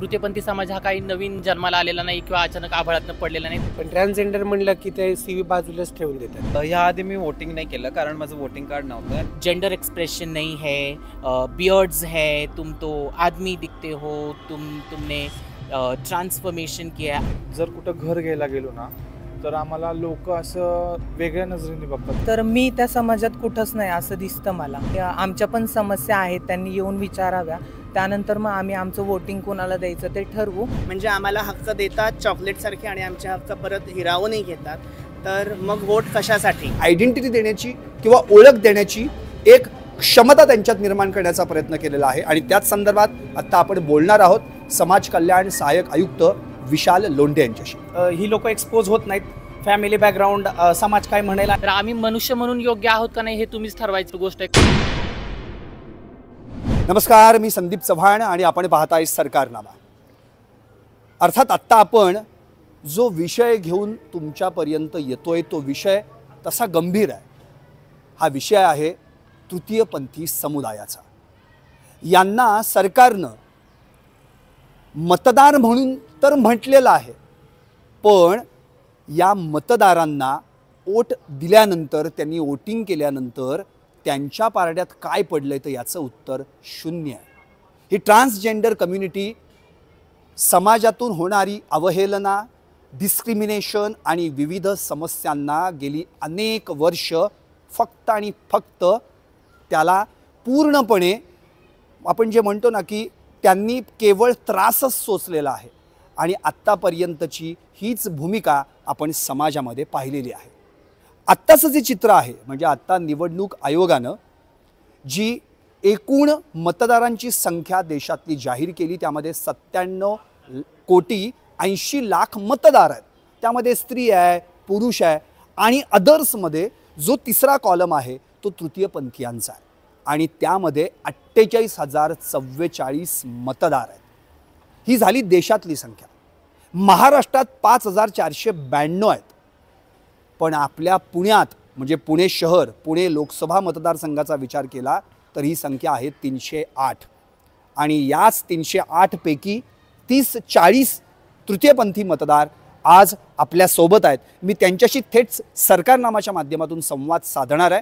तृतीयपंथी समाज हा काही नवीन जन्माला आलेला नाही किंवा अचानक आभाळातनं पडलेला नाही। पण ट्रान्सजेंडर म्हणलं की ते सीवी बाजूलाच ठेवून देतात। या आधी मी वोटिंग नाही केलं कारण माझं वोटिंग कार्ड नव्हतं। जेंडर एक्सप्रेशन नहीं है, बियर्ड्स है, तुम तो आदमी दिखते हो, तुमने ट्रान्सफॉर्मेशन किया। जर कुठं घर घ्यायला गेलो ना तर आम्हाला लोक असं वेगळ्या नजरेने बघतात। तर मी त्या समाजात कुठंच नाही असं दिसतं मला। आमच्या पण समस्या आहेत, त्यांनी येऊन विचाराव्या, त्यानंतर मग आम्ही आमचं वोटिंग कोणाला द्यायचं ते ठरवू। म्हणजे आम्हाला हक्क देतात चॉकलेट सारखे आणि आमचे हक्क परत हिरावूनही घेतात, तर मग वोट कशासाठी? आयडेंटिटी देण्याची किंवा ओळख देण्याची एक क्षमता त्यांच्यात निर्माण करण्याचा प्रयत्न केलेला आहे आणि त्याच संदर्भात आता आपण बोलणार आहोत समाज कल्याण सहाय्यक आयुक्त विशाल लोंढे यांच्याशी। ही लोक एक्सपोज होत नाहीत, फॅमिली बॅकग्राऊंड, समाज काय म्हणेल, तर आम्ही मनुष्य म्हणून योग्य आहोत का नाही हे तुम्हीच ठरवायची गोष्ट आहे। नमस्कार, मी संदीप चव्हाण आणि आपण पाहताय सरकारनामा। अर्थात आत्ता आपण जो विषय घेऊन तुमच्यापर्यंत येतोय तो विषय तसा गंभीर आहे। हा विषय आहे तृतीयपंथी समुदायाचा। यांना सरकारनं मतदार म्हणून तर म्हटलेलं आहे, पण या मतदारांना वोट दिल्यानंतर, त्यांनी वोटिंग केल्यानंतर त्यांच्या पारड्यात काय पडलंय तर याचं उत्तर शून्य आहे। ही ट्रान्सजेंडर कम्युनिटी समाजातून होणारी अवहेलना, डिस्क्रिमिनेशन आणि विविध समस्यांना गेली अनेक वर्ष फक्त आणि फक्त त्याला पूर्णपणे आपण जे म्हणतो ना की त्यांनी केवळ त्रासच सोसलेला आहे आणि आत्तापर्यंतची हीच भूमिका आपण समाजामध्ये पाहिलेली आहे। आत्ताचं जे चित्र आहे म्हणजे आत्ता निवडणूक आयोगानं जी एकूण मतदारांची संख्या देशातली जाहीर केली त्यामध्ये 97,80,00,000 मतदार आहेत। त्यामध्ये स्त्री आहे, पुरुष आहे आणि अदर्समध्ये जो तिसरा कॉलम आहे तो तृतीयपंथीयांचा आहे आणि त्यामध्ये 48,044 मतदार आहेत। ही झाली देशातली संख्या। महाराष्ट्रात 5,492 आहेत, पण आपल्या पुण्यात म्हणजे पुणे शहर, पुणे लोकसभा मतदारसंघाचा विचार केला तर ही संख्या आहे 308 आणि याच 308 पैकी 30-40 तृतीयपंथी मतदार आज आपल्या सोबत आहेत। मी त्यांच्याशी थेट सरकारनामाच्या माध्यमातून संवाद साधणार आहे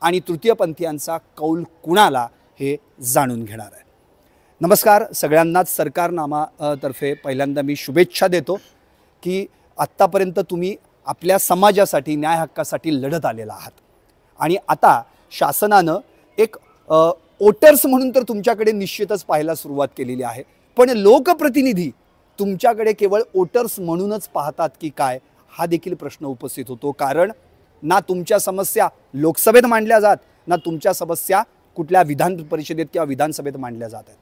आणि तृतीयपंथीयांचा कौल कुणाला हे जाणून घेणार आहे। नमस्कार सगळ्यांनाच सरकारनामा तर्फे पहिल्यांदा मी शुभेच्छा देतो की आत्तापर्यंत तुम्ही आपल्या समाजासाठी, न्याय हक्कासाठी लढत आलेला आहात आणि आता शासनानं एक वोटर्स म्हणून तर तुमच्याकडे निश्चितच पाहायला सुरुवात केलेली आहे, पण लोकप्रतिनिधी तुमच्याकडे केवळ वोटर्स म्हणूनच पाहतात की काय हा देखील प्रश्न उपस्थित होतो। कारण ना तुमच्या समस्या लोकसभेत मांडल्या जात, ना तुमच्या समस्या कुठल्या विधान परिषदेत किंवा विधानसभेत मांडल्या जात आहेत।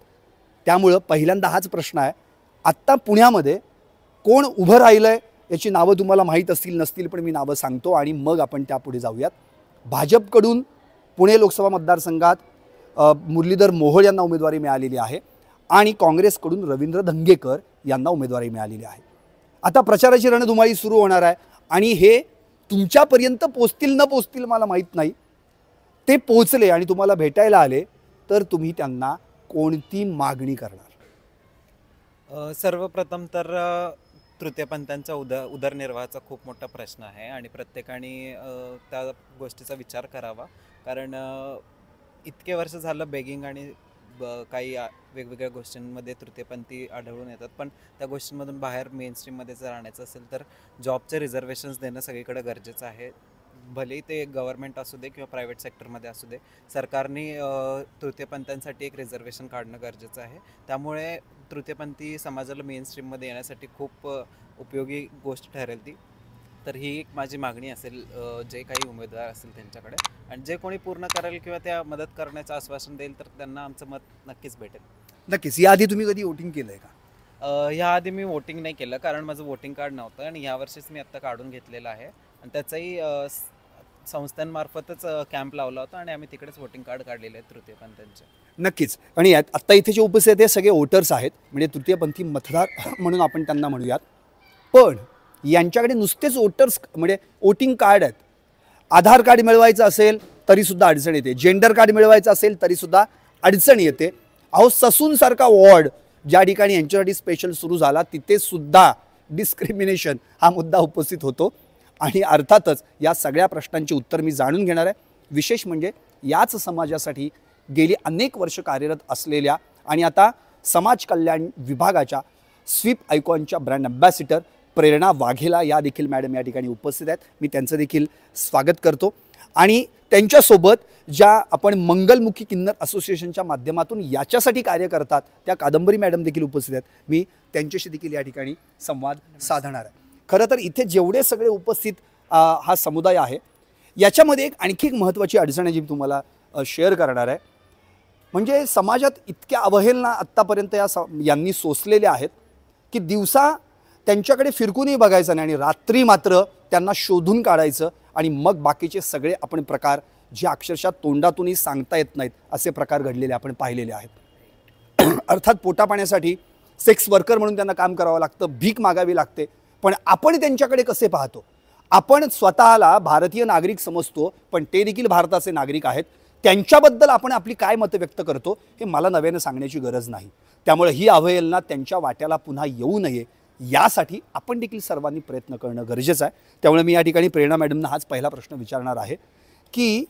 त्यामुळं पहिल्यांदा हाच प्रश्न आहे, आत्ता पुण्यामध्ये कोण उभं राहिलं आहे याची नावं तुम्हाला माहीत असतील नसतील, पण मी नावं सांगतो आणि मग आपण त्यापुढे जाऊयात। भाजपकडून पुणे लोकसभा मतदारसंघात मुरलीधर मोहोळ यांना उमेदवारी मिळालेली आहे आणि काँग्रेसकडून रवींद्र धंगेकर यांना उमेदवारी मिळालेली आहे। आता प्रचाराची रणधुमाळी सुरू होणार आहे आणि हे तुमच्यापर्यंत पोचतील न पोचतील मला माहीत नाही। ते पोचले आणि तुम्हाला भेटायला आले तर तुम्ही त्यांना कोणती मागणी करणार? सर्वप्रथम तर तृतीयपंथीयांचा उदरनिर्वाहाचा खूप मोठा प्रश्न आहे आणि प्रत्येकाने त्या गोष्टीचा विचार करावा। कारण इतके वर्ष झालं बेगिंग आणि काही वेगवेगळ्या गोष्टींमध्ये तृतीयपंथी आढळून येतात, पण त्या गोष्टींमधून बाहेर मेनस्ट्रीममध्ये जर आणायचं असेल तर जॉबचे रिझर्वेशन्स देणं सगळीकडे गरजेचं आहे। भले ते गव्हर्नमेंट असू दे किंवा प्रायव्हेट सेक्टरमध्ये असू दे, सरकारने तृतीयपंथीयांसाठी एक रिझर्वेशन काढणं गरजेचं आहे। त्यामुळे तृतीयपंथी समाजाला मेनस्ट्रीममध्ये येण्यासाठी खूप उपयोगी गोष्ट ठरेल ती। तर ही एक माझी मागणी असेल जे काही उमेदवार असतील त्यांच्याकडे, आणि जे कोणी पूर्ण करेल किंवा त्या मदत करण्याचं आश्वासन देईल तर त्यांना आमचं मत नक्कीच भेटेल। नक्कीच। याआधी तुम्ही कधी वोटिंग केलं आहे का? ह्याआधी मी वोटिंग नाही केलं कारण माझं वोटिंग कार्ड नव्हतं आणि यावर्षीच मी आत्ता काढून घेतलेलं आहे आणि त्याचाही संस्थांमार्फतच कॅम्प लावला होता आणि आम्ही तिकडेच वोटिंग कार्ड काढलेले आहेत तृतीयपंथीयांचे। नक्कीच। आणि आत्ता इथे जे उपस्थित आहेत ते सगळे वोटर्स आहेत, म्हणजे तृतीयपंथी मतदार म्हणून आपण त्यांना म्हणूयात, पण यांच्याकडे नुसतेच वोटर्स म्हणजे वोटिंग कार्ड आहेत। आधार कार्ड मिळवायचं असेल तरीसुद्धा अडचण येते, जेंडर कार्ड मिळवायचं असेल तरीसुद्धा अडचण येते। अहो ससूनसारखा वॉर्ड ज्या ठिकाणी यांच्यासाठी स्पेशल सुरू झाला तिथे सुद्धा डिस्क्रिमिनेशन हा मुद्दा उपस्थित होतो. आणि अर्थातच या सगळ्या प्रश्नांची उत्तर मी जाणून घेणार आहे. विशेष म्हणजे याच समाजासाठी गेली अनेक वर्ष कार्यरत असलेल्या आणि आता समाज कल्याण विभागाच्या स्वीप आयकॉनच्या ब्रँड अँबॅसिडर प्रेरणा वाघेला या देखील मॅडम या ठिकाणी उपस्थित आहेत. मी त्यांचं देखील स्वागत करतो. आणि त्यांच्यासोबत ज्या आपण मंगलमुखी किन्नर असोसिएशनच्या माध्यमातून याच्यासाठी कार्य करतात त्या कादंबरी मॅडम देखील उपस्थित आहेत. मी त्यांच्याशी देखील या ठिकाणी संवाद साधणार आहे. खरं तर इथे जेवढे सगळे उपस्थित हा समुदाय आहे याच्यामध्ये एक आणखी एक महत्त्वाची अडचण आहे जी मी तुम्हाला शेअर करणार आहे. म्हणजे समाजात इतक्या अवहेलना आत्तापर्यंत यांनी सोसलेल्या आहेत की दिवसा त्यांच्याकडे फिरकूनही बघायचं नाही आणि रात्री मात्र त्यांना शोधून काढायचं आणि मग बाकीचे सगळे आपण प्रकार जे अक्षरशः तोंडातूनही सांगता येत नाहीत असे प्रकार घडलेले आपण पाहिलेले आहेत. अर्थात पोटापाण्यासाठी सेक्स वर्कर म्हणून त्यांना काम करावं लागतं, भीक मागावी लागते. पण आपण त्यांच्याकडे कसे पाहतो? आपण स्वतःला भारतीय नागरिक समजतो पण ते देखील भारताचे नागरिक आहेत. त्यांच्याबद्दल आपण आपली काय मतं व्यक्त करतो हे मला नव्यानं सांगण्याची गरज नाही. त्यामुळे ही अवहेलना त्यांच्या वाट्याला पुन्हा येऊ नये यासाठी आपण देखील सर्वांनी प्रयत्न करणं गरजेचं आहे. त्यामुळे मी या ठिकाणी प्रेरणा मॅडमना हाच पहिला प्रश्न विचारणार आहे की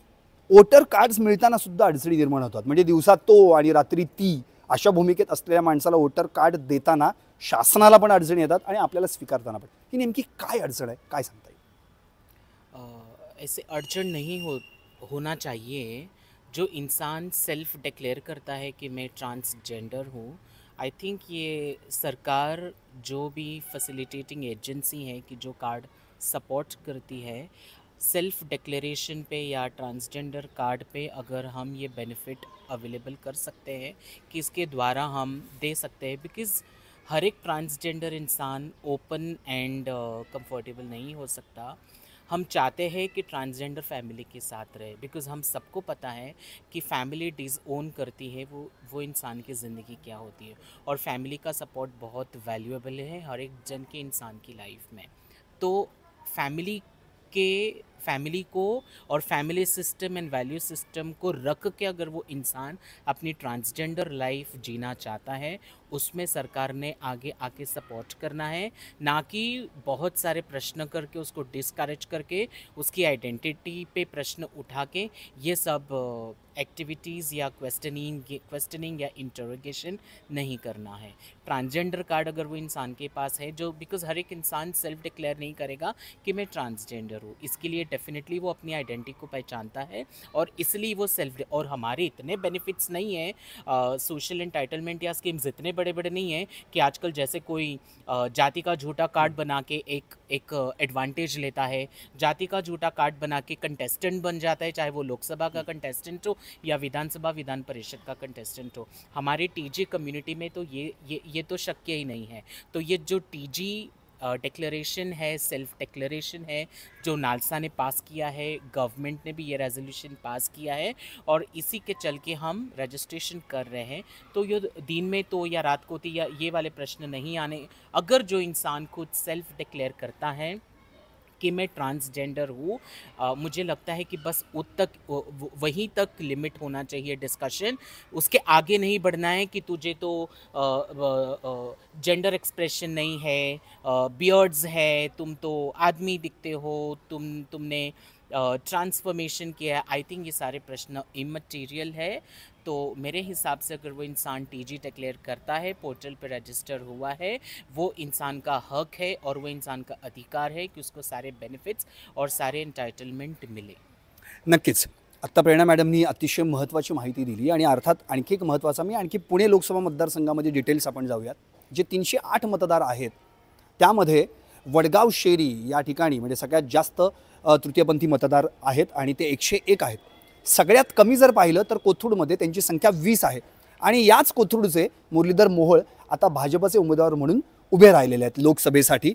वोटर कार्ड्स मिळताना सुद्धा अडचणी निर्माण होतात. म्हणजे दिवसा तो आणि रात्री ती अशा भूमिकेत असलेल्या माणसाला वोटर कार्ड देताना शासनाला पण अडचणी येतात आणि आपल्याला स्वीकारताना पण. ही नेमकी काय अडचण आहे, काय सांगता येईल? ऐसे अड़चन नहीं होना चाहिए. जो इंसान सेल्फ डिक्लेयर करता है कि मैं ट्रांसजेंडर हूँ, आई थिंक ये सरकार जो भी फैसिलिटेटिंग एजेंसी है कि जो कार्ड सपोर्ट करती है सेल्फ डिक्लेरेशन पे या ट्रांसजेंडर कार्ड पे, अगर हम ये बेनिफिट अवेलेबल कर सकते हैं कि इसके द्वारा हम दे सकते हैं. बिकॉज़ हर एक ट्रांसजेंडर इंसान ओपन एंड कंफर्टेबल नहीं हो सकता. हम चाहते हैं कि ट्रांसजेंडर फैमिली के साथ रहे, बिकॉज़ हम सबको पता है कि फैमिली डिसओन करती है वो इंसान की ज़िंदगी क्या होती है. और फैमिली का सपोर्ट बहुत वैल्यूएबल है हर एक जन के इंसान की लाइफ में. तो फैमिली को और family system end value system को रख के अगर वो इंसान अपनी ट्रांसजेंडर लाइफ जीना चाहता है उसमें सरकार ने आगे आके सपोर्ट करना है, ना कि बहुत सारे प्रश्न करके उसको डिस्करेज करके उसकी आइडेंटिटी पे प्रश्न उठा के ये सब एक्टिविटीज़ या क्वेश्चनिंग या इंटरोगेशन नहीं करना है. ट्रांसजेंडर कार्ड अगर वो इंसान के पास है, जो बिकॉज़ हर एक इंसान सेल्फ डिक्लेयर नहीं करेगा कि मैं ट्रांसजेंडर हूँ, इसके लिए डेफिनेटली वो अपनी आइडेंटिटी को पहचानता है और इसलिए वो और हमारे इतने बेनिफिट्स नहीं हैं, सोशल एंटाइटलमेंट या स्कीम्स इतने बड़े बड़े नहीं हैं कि आजकल जैसे कोई जाति का झूठा कार्ड बना के एक एडवांटेज लेता है, जाति का झूठा कार्ड बना के कंटेस्टेंट बन जाता है, चाहे वो लोकसभा का कंटेस्टेंट हो या विधानसभा विधान परिषद का कंटेस्टेंट हो. हमारे टीजी कम्युनिटी में तो ये तो शक्य ही नहीं है. तो ये जो टीजी डिक्लेरेशन है, सेल्फ डिक्लेरेशन है, जो नालसा ने पास किया है, गवर्नमेंट ने भी ये रेजोल्यूशन पास किया है और इसी के चल के हम रजिस्ट्रेशन कर रहे हैं. तो ये दिन में तो या रात को तो या ये वाले प्रश्न नहीं आने. अगर जो इंसान खुद सेल्फ डिक्लेयर करता है कि मैं ट्रांसजेंडर हूँ, मुझे लगता है कि बस वहीं तक लिमिट होना चाहिए डिस्कशन. उसके आगे नहीं बढ़ना है कि तुझे तो जेंडर एक्सप्रेशन नहीं है, बियर्ड्स है, तुम तो आदमी दिखते हो, तुमने ट्रांसफॉर्मेशन किया है. आई थिंक ये सारे प्रश्न इमटेरियल है. तो मेरे हिसाब से अगर वो इंसान टीजी डिक्लेयर करता है, पोर्टल पर रजिस्टर हुआ है, वो इंसान का हक है और वो इंसान का अधिकार है कि उसको सारे बेनिफिट्स और सारे एंटाइटलमेंट मिले. नक्कीच. आत्ता प्रेरणा मॅडमनी अतिशय महत्त्वाची माहिती दिली आणि अर्थात आणखी एक महत्त्वाचा मी आणखी पुणे लोकसभा मतदारसंघामध्ये डिटेल्स आपण जाऊयात. जे 308 मतदार आहेत त्यामध्ये वडगाव शेरी या ठिकाणी म्हणजे सगळ्यात जास्त तृतीयपंथी मतदार आहेत आणि ते 101 आहेत. सगळ्यात कमी जर पाहिलं तर कोथरूडमध्ये त्यांची संख्या 20 आहे आणि याच कोथरूडचे मुरलीधर मोहोळ आता भाजपचे उमेदवार म्हणून उभे राहिलेले आहेत लोकसभेसाठी.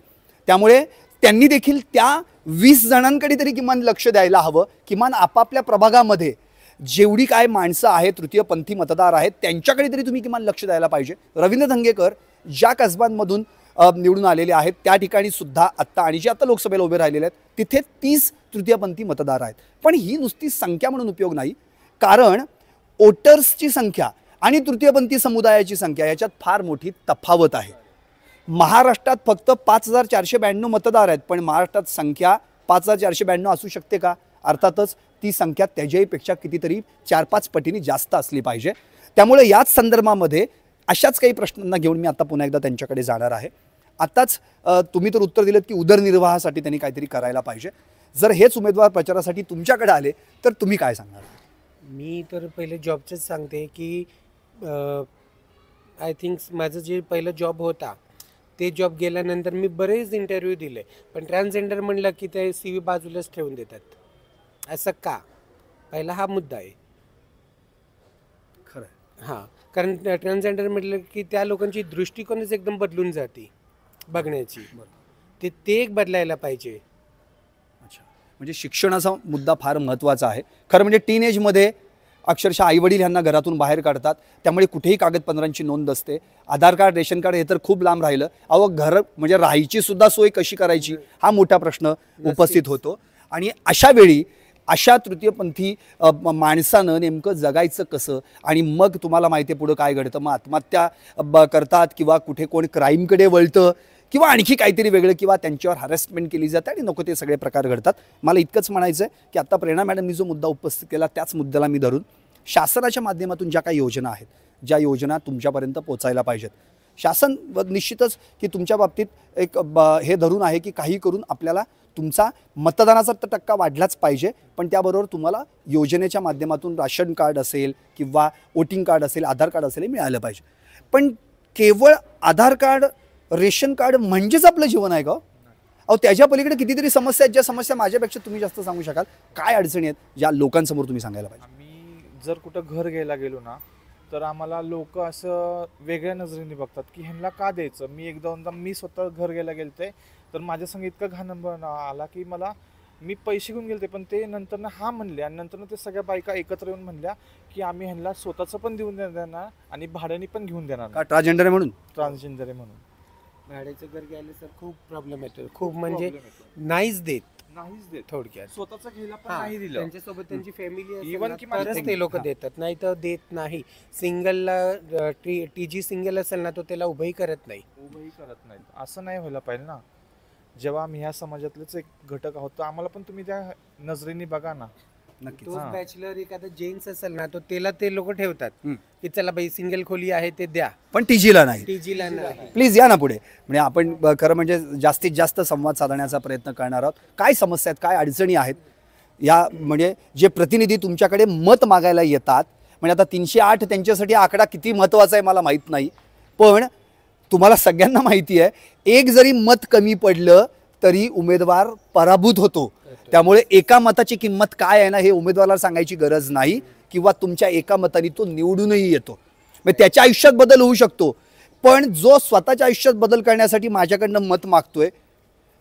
त्यामुळे त्यांनी देखील त्या 20 जणांकडे तरी किमान लक्ष द्यायला हवं. किमान आपापल्या प्रभागामध्ये जेवढी काय माणसं आहेत, तृतीयपंथी मतदार आहेत, त्यांच्याकडे तरी तुम्ही किमान लक्ष द्यायला पाहिजे. रवींद्र धंगेकर ज्या कसबांमधून निवडून आलेले आहेत त्या ठिकाणी सुद्धा आत्ता आणि जे आता लोकसभेला उभे राहिलेले आहेत तिथे 30 तृतीयपंथी मतदार आहेत. पण ही नुसती संख्या म्हणून उपयोग नाही, कारण वोटर्सची संख्या आणि तृतीयपंथी समुदायाची संख्या याच्यात फार मोठी तफावत आहे. महाराष्ट्रात फक्त 5492 मतदार आहेत, पण महाराष्ट्रात संख्या 5492 असू शकते का? अर्थातच ती संख्या त्याच्याहीपेक्षा कितीतरी 4-5 पटीने जास्त असली पाहिजे. त्यामुळे याच संदर्भामध्ये अशाच काही प्रश्नांना घेऊन मी आता पुन्हा एकदा त्यांच्याकडे जाणार आहे. आताच तुम्ही तर उत्तर दिलं की उदरनिर्वाहासाठी त्यांनी काहीतरी करायला पाहिजे. जर हेच उमेदवार प्रचारासाठी तुमच्याकडे आले तर तुम्ही काय सांगणार? मी तर पहिले जॉबचंच सांगते की आय थिंक माझं जे पहिलं जॉब होता ते जॉब गेल्यानंतर मी बरेच इंटरव्ह्यू दिले, पण ट्रान्सजेंडर म्हणलं की ते CV बाजूलाच ठेवून देतात. असं का? पहिला हा मुद्दा आहे. खरं हां, कारण ट्रान्सजेंडर म्हटलं की त्या लोकांची दृष्टिकोनच एकदम बदलून जाते बघण्याची. ते एक बदलायला पाहिजे. अच्छा, म्हणजे शिक्षणाचा मुद्दा फार महत्त्वाचा आहे. खरं म्हणजे टीनेजमध्ये अक्षरशः आईवडील ह्यांना घरातून बाहेर काढतात, त्यामुळे कुठेही कागदपत्रांची नोंद असते. आधार कार्ड, रेशन कार्ड हे तर खूप लांब राहिलं. अहो, घर म्हणजे राहायची सुद्धा सोय कशी करायची हा मोठा प्रश्न उपस्थित होतो. आणि अशा वेळी अशा तृतीयपंथी माणसानं नेमकं जगायचं कसं? आणि मग तुम्हाला माहिती आहे पुढं काय घडतं. मग आत्महत्या करतात किंवा कुठे कोण क्राईमकडे वळतं किंवा आणखी काहीतरी वेगळं, किंवा त्यांच्यावर हॅरेसमेंट केली जाते आणि नको ते सगळे प्रकार घडतात. मला इतकंच म्हणायचं आहे की आता प्रेरणा मॅडमनी जो मुद्दा उपस्थित केला त्याच मुद्द्याला मी धरून शासनाच्या माध्यमातून ज्या काही योजना आहेत, ज्या योजना तुमच्यापर्यंत पोचायला पाहिजेत, शासन निश्चितच की तुमच्या बाबतीत एक हे धरून आहे की काही करून आपल्याला तुमचा मतदानाचा टक्का वाढलाच पाहिजे. पण त्याबरोबर तुम्हाला योजनेच्या माध्यमातून राशन कार्ड असेल किंवा वोटिंग कार्ड असेल, आधार कार्ड असेल, हे मिळालं पाहिजे. पण केवळ आधार कार्ड, रेशन कार्ड म्हणजेच आपलं जीवन आहे का? अहो, त्याच्या पलीकडे कितीतरी समस्या आहेत, ज्या समस्या माझ्यापेक्षा तुम्ही जास्त सांगू शकाल. काय अडचणी आहेत ज्या लोकांसमोर तुम्ही सांगायला पाहिजे? आम्ही जर कुठं घर घ्यायला गेलो ना तर आम्हाला लोक असं वेगळ्या नजरेने बघतात की ह्यांना का द्यायचं. मी स्वतः घर घ्यायला गेलते तर माझ्या संग इतका घाण आला की मी पैसे घेऊन गेलते, पण ते नंतर हा म्हणले आणि नंतर ते सगळ्या बायका एकत्र येऊन म्हणल्या की आम्ही ह्यांना स्वतःचं पण देऊन देणार आणि भाड्याने पण घेऊन देणार. का ट्रान्सजेंडर आहे म्हणून? ट्रान्सजेंडर आहे म्हणून. भाड्याचं घर घ्यायला सर खूप प्रॉब्लेम येतो. खूप म्हणजे नाहीच देत थोडक्यात. स्वतःचं घ्यायला पण हां, नाही दिलं. त्यांच्यासोबत त्यांची फॅमिली Even की माझी तरच ते लोक देतात, नाही तर देत नाही. सिंगलला TG सिंगल असेल ना तो त्याला उभंही करत नाही. उभंही करत नाहीत. असं नाही व्हायला पाहिजे ना. जेव्हा आम्ही ह्या समाजातलेच एक घटक आहोत तर आम्हाला पण तुम्ही त्या नजरेने बघा ना. नक्कीच. तो बॅचलर एखादा जेंट्स असेल ना तो त्याला ते लोक ठेवतात की चला बाई सिंगल खोली आहे ते द्या, पण टीजीला नाही. TGला नाही. प्लीज या ना पुढे. म्हणजे आपण खरं म्हणजे जास्तीत जास्त संवाद साधण्याचा प्रयत्न करणार आहोत. काय समस्या आहेत, काय अडचणी आहेत या, म्हणजे जे प्रतिनिधी तुमच्याकडे मत मागायला येतात, म्हणजे आता 308 त्यांच्यासाठी आकडा किती महत्त्वाचा आहे मला माहीत नाही, पण तुम्हाला सगळ्यांना माहिती आहे एक जरी मत कमी पडलं तरी उमेदवार पराभूत होतो. त्यामुळे एका मताची किंमत काय आहे ना हे उमेदवाराला सांगायची गरज नाही, किंवा तुमच्या एका मताने तो निवडूनही येतो. म्हणजे त्याच्या आयुष्यात बदल होऊ शकतो, पण जो स्वतःच्या आयुष्यात बदल करण्यासाठी माझ्याकडनं मत मागतोय,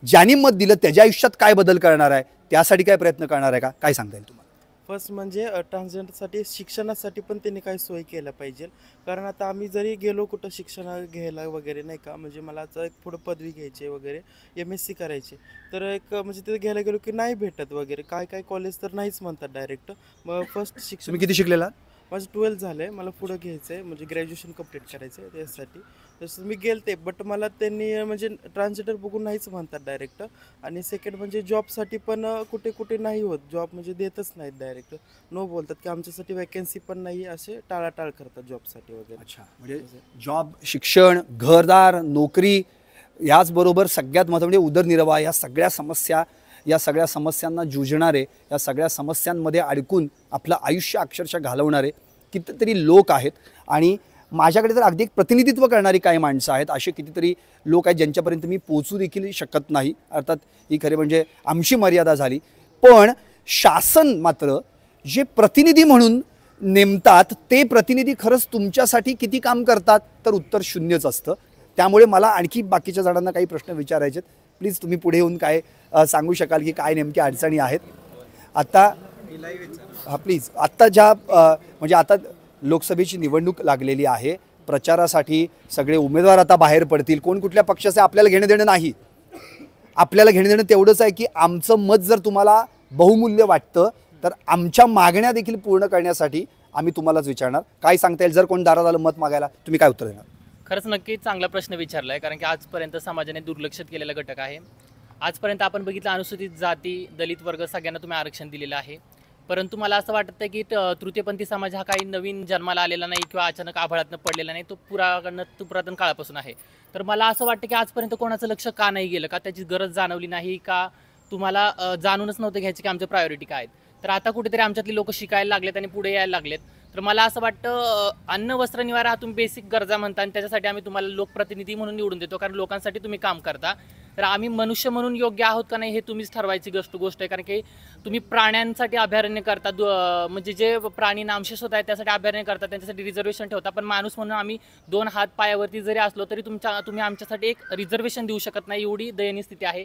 ज्यांनी मत दिलं त्याच्या आयुष्यात काय बदल करणार आहे, त्यासाठी काय प्रयत्न करणार आहे का, काय सांगता येईल तुम्हाला? फर्स्ट म्हणजे ट्रान्सजेंडरसाठी शिक्षणासाठी पण त्यांनी काही सोय केलं पाहिजे. कारण आता आम्ही जरी गेलो कुठं शिक्षण घ्यायला वगैरे नाही का, म्हणजे मला आता एक पुढं पदवी घ्यायची वगैरे MSc करायची, तर एक म्हणजे तिथे घ्यायला गेलो की नाही भेटत वगैरे. काय कॉलेज तर नाहीच म्हणतात डायरेक्ट. मग फर्स्ट शिक्षण तुम्ही किती शिकलेला? माझं 12th झालं आहे. मला पुढं घ्यायचं आहे, म्हणजे ग्रॅज्युएशन कंप्लीट करायचं आहे त्यासाठी. तसं मी गेलते, बट मला त्यांनी म्हणजे ट्रान्सजेंडर बघून नाहीच म्हणतात डायरेक्ट. आणि सेकंड म्हणजे जॉबसाठी पण कुठे कुठे नाही होत जॉब, म्हणजे देतच नाहीत डायरेक्ट. नो बोलतात की आमच्यासाठी वॅकन्सी पण नाही, असे टाळाटाळ करतात जॉबसाठी वगैरे. अच्छा, म्हणजे जॉब, शिक्षण, घरदार, नोकरी याचबरोबर सगळ्यात महत्त्वाचं म्हणजे उदरनिर्वाह, या सगळ्या समस्यांना जुझणारे, या सगळ्या समस्यांमध्ये अडकून आपलं आयुष्य अक्षरशः घालवणारे कितीतरी लोक आहेत. आणि माझ्याकडे तर अगदी एक प्रतिनिधित्व करणारी काही माणसं आहेत, असे कितीतरी लोक आहेत ज्यांच्यापर्यंत मी पोचू देखील शकत नाही. अर्थात ही खरे म्हणजे आमची मर्यादा झाली. पण शासन मात्र जे प्रतिनिधी म्हणून नेमतात ते प्रतिनिधी खरंच तुमच्यासाठी किती काम करतात, तर उत्तर शून्यच असतं. त्यामुळे मला आणखी बाकीच्या जणांना काही प्रश्न विचारायचे आहेत. प्लीज तुम्ही पुढे येऊन काय सांगू शकाल की काय नेमक्या अडचणी आहेत आता? हां प्लीज. आत्ता ज्या म्हणजे आता लोकसभेची निवडणूक लागलेली आहे, प्रचारासाठी सगळे उमेदवार आता बाहेर पडतील. कोण कुठल्या पक्षाचे आपल्याला घेणं देणं नाही. आपल्याला घेणं देणं तेवढंच आहे की आमचं मत जर तुम्हाला बहुमूल्य वाटतं तर आमच्या मागण्या देखील पूर्ण करण्यासाठी आम्ही तुम्हालाच विचारणार. काय सांगता येईल, जर कोण दारात आलं मत मागायला, तुम्ही काय उत्तर देणार? खरंच नक्कीच चांगला प्रश्न विचारला आहे, कारण की आजपर्यंत समाजाने दुर्लक्षित केलेला घटक आहे. आजपर्यंत आपण बघितलं अनुसूचित जाती, दलित वर्ग सगळ्यांना तुम्ही आरक्षण दिलेलं आहे. परंतु मला असं वाटतं की तृतीयपंथी समाज हा काही नवीन जन्माला आलेला नाही किंवा अचानक आभाळातनं पडलेला नाही, तो पुरातन काळापासून आहे. तर मला असं वाटतं की आजपर्यंत कोणाचं लक्ष का नाही गेलं, का त्याची गरज जाणवली नाही, का तुम्हाला जाणूनच नव्हतं घ्यायची की आमच्या प्रायोरिटी काय आहेत. तर आता कुठेतरी आमच्यातली लोक शिकायला लागलेत आणि पुढे यायला लागलेत. तर मला असं वाटतं अन्न वस्त्र निवारा हा तुम्ही बेसिक गरजा म्हणता आणि त्याच्यासाठी आम्ही तुम्हाला लोकप्रतिनिधी म्हणून निवडून देतो, कारण लोकांसाठी तुम्ही काम करता. तर आम्ही मनुष्य म्हणून योग्य आहोत का नाही हे तुम्हीच ठरवायची गोष्ट आहे. कारण की तुम्ही प्राण्यांसाठी अभयारण्य करता, म्हणजे जे प्राणी नामशेष होत आहेत त्यासाठी अभयारण्य करता, त्यांच्यासाठी रिझर्वेशन ठेवता. पण माणूस म्हणून आम्ही 2 हात पायावरती जरी असलो तरी तुम्ही आमच्यासाठी एक रिझर्वेशन देऊ शकत नाही, एवढी दयनीय स्थिती आहे.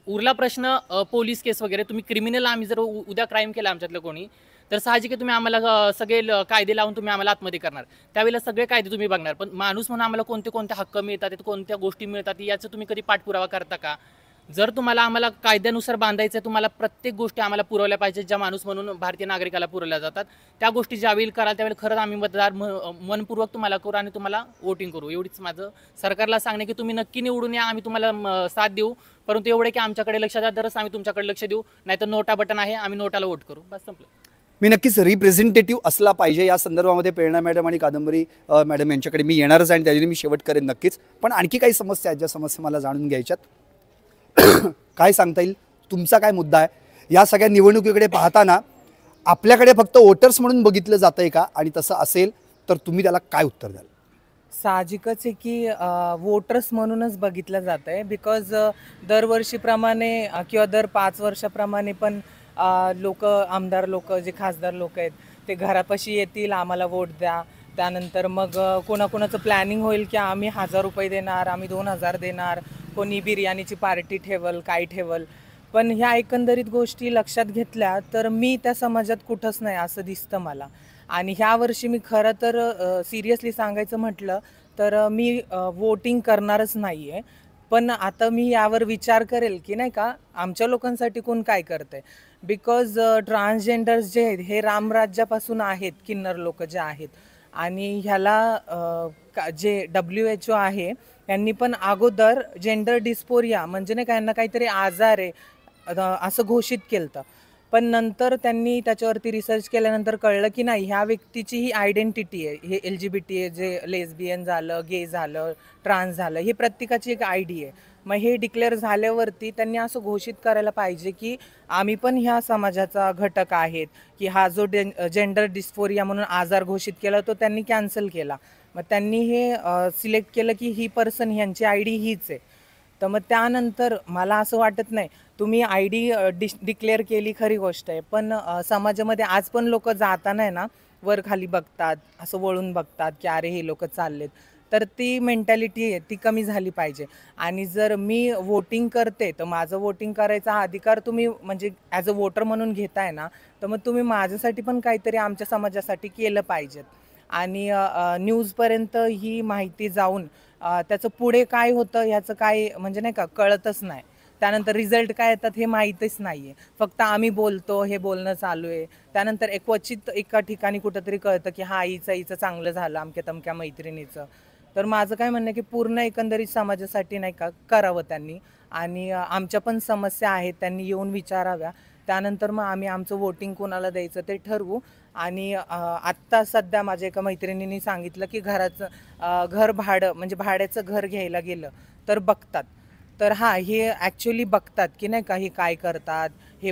उरला प्रश्न पोलीस केस वगैरे, तुम्ही क्रिमिनल, आम्ही जर उद्या क्राईम केला आमच्यातलं कोणी, तर साहजिक आहे तुम्ही आम्हाला सगळे कायदे लावून तुम्ही आम्हाला आतमध्ये करणार. त्यावेळेला सगळे कायदे तुम्ही बघणार. पण माणूस म्हणून आम्हाला कोणते हक्क मिळतात, कोणत्या गोष्टी मिळतात, याचं तुम्ही कधी पाठपुरावा करता का? जर तुम्हाला आम्हाला कायद्यानुसार बांधायचं आहे, तुम्हाला प्रत्येक गोष्टी आम्हाला पुरवल्या पाहिजेत, ज्या माणूस म्हणून भारतीय नागरिकाला पुरवल्या जातात. त्या गोष्टी ज्यावेळी कराल त्यावेळी खरंच आम्ही मतदार मनपूर्वक तुम्हाला करू आणि तुम्हाला वोटिंग करू. एवढीच माझं सरकारला सांगणे की तुम्ही नक्की निवडून या, आम्ही तुम्हाला साथ देऊ. परंतु एवढे की आमच्याकडे लक्ष द्या, तरच आम्ही तुमच्याकडे लक्ष देऊ. नाहीतर नोटा बटन आहे, आम्ही नोटाला वोट करू. बस संपलं. मी नक्कीच रिप्रेझेंटेटिव्ह असला पाहिजे या संदर्भामध्ये प्रेरणा मॅडम आणि कादंबरी मॅडम यांच्याकडे मी येणारच आहे आणि त्याच्याने मी शेवट करेन नक्कीच. पण आणखी काही समस्या आहेत ज्या समस्या मला जाणून घ्यायच्यात. काय सांगता येईल, तुमचा काय मुद्दा आहे? या सगळ्या निवडणुकीकडे पाहताना आपल्याकडे फक्त वोटर्स म्हणून बघितलं जातंय का, आणि तसं असेल तर तुम्ही त्याला काय उत्तर द्याल? साहजिकच आहे की वोटर्स म्हणूनच बघितलं जातं आहे. बिकॉज दरवर्षीप्रमाणे किंवा दर 5 वर्षाप्रमाणे पण लोक, आमदार लोक, जे खासदार लोक आहेत ते घरापाशी येतील, आम्हाला वोट द्या. त्यानंतर मग कोणाकोणाचं प्लॅनिंग होईल की आम्ही 1000 रुपये देणार, आम्ही 2000 देणार, कोणी बिर्याणीची पार्टी ठेवल, काय ठेवल. पण ह्या एकंदरीत गोष्टी लक्षात घेतल्या तर मी त्या समाजात कुठंच नाही असं दिसतं मला. आणि ह्या वर्षी मी खरं तर सिरियसली सांगायचं म्हटलं तर मी वोटिंग करणारच नाही आहे. पण आता मी यावर विचार करेल की नाही का आमच्या लोकांसाठी कोण काय करतं आहे. बिकॉज ट्रान्सजेंडर्स जे आहेत हे रामराज्यापासून आहेत, किन्नर लोक जे आहेत. आणि ह्याला जे WHO आहे यांनी पण अगोदर जेंडर डिस्फोरिया म्हणजे नाही का यांना काहीतरी आजार आहे असं घोषित केलं होतं. पण नंतर त्यांनी त्याच्यावरती रिसर्च केल्यानंतर कळलं की नाही, ह्या व्यक्तीची ही आयडेंटिटी आहे, हे LGBT आहे, जे लेस्बियन झालं, गे झालं, ट्रान्स झालं, हे प्रत्येकाची एक ID आहे. मग हे डिक्लेअर झाल्यावरती त्यांनी असं घोषित करायला पाहिजे की आम्ही पण ह्या समाजाचा घटक आहेत, की हा जो जेंडर डिस्फोरिया म्हणून आजार घोषित केला तो त्यांनी कॅन्सल केला. मग त्यांनी हे सिलेक्ट केलं की ही पर्सन, ह्यांची ID हीच आहे. तर मग त्यानंतर मला असं वाटत नाही, तुम्ही ID डिक्लेअर केली खरी गोष्ट आहे, पण समाजामध्ये आज पण लोक जाताना आहे ना वर खाली बघतात, असं वळून बघतात की अरे हे लोक चाललेत. तर ती मेंटॅलिटी आहे ती कमी झाली पाहिजे. आणि जर मी वोटिंग करते तर माझं वोटिंग करायचा हा अधिकार तुम्ही म्हणजे ॲज अ वोटर म्हणून घेताय ना, तर मग तुम्ही माझ्यासाठी पण काहीतरी आमच्या समाजासाठी केलं पाहिजेत. आणि न्यूजपर्यंत ही माहिती जाऊन त्याचं पुढे काय होतं ह्याचं काय म्हणजे नाही का कळतच नाही. त्यानंतर रिझल्ट काय येतात हे माहीतच नाही आहे. फक्त आम्ही बोलतो, हे बोलणं चालू आहे. त्यानंतर क्वचित एका ठिकाणी कुठंतरी कळतं की हा हिचं चांगलं झालं, अमक्या तमक्या मैत्रिणीचं. तर माझं काय म्हणणं की पूर्ण एकंदरीत समाजासाठी नाही का करावं त्यांनी. आणि आमच्या पण समस्या आहेत त्यांनी येऊन विचाराव्या. त्यानंतर मग आम्ही आमचं वोटिंग कोणाला द्यायचं ते ठरवू. आणि आत्ता सध्या माझ्या एका मैत्रिणींनी सांगितलं की घर भाडं म्हणजे भाड्याचं घर घ्यायला गेलं तर बघतात. तर हां, हे ॲक्च्युली बघतात की नाही का हे काय करतात, हे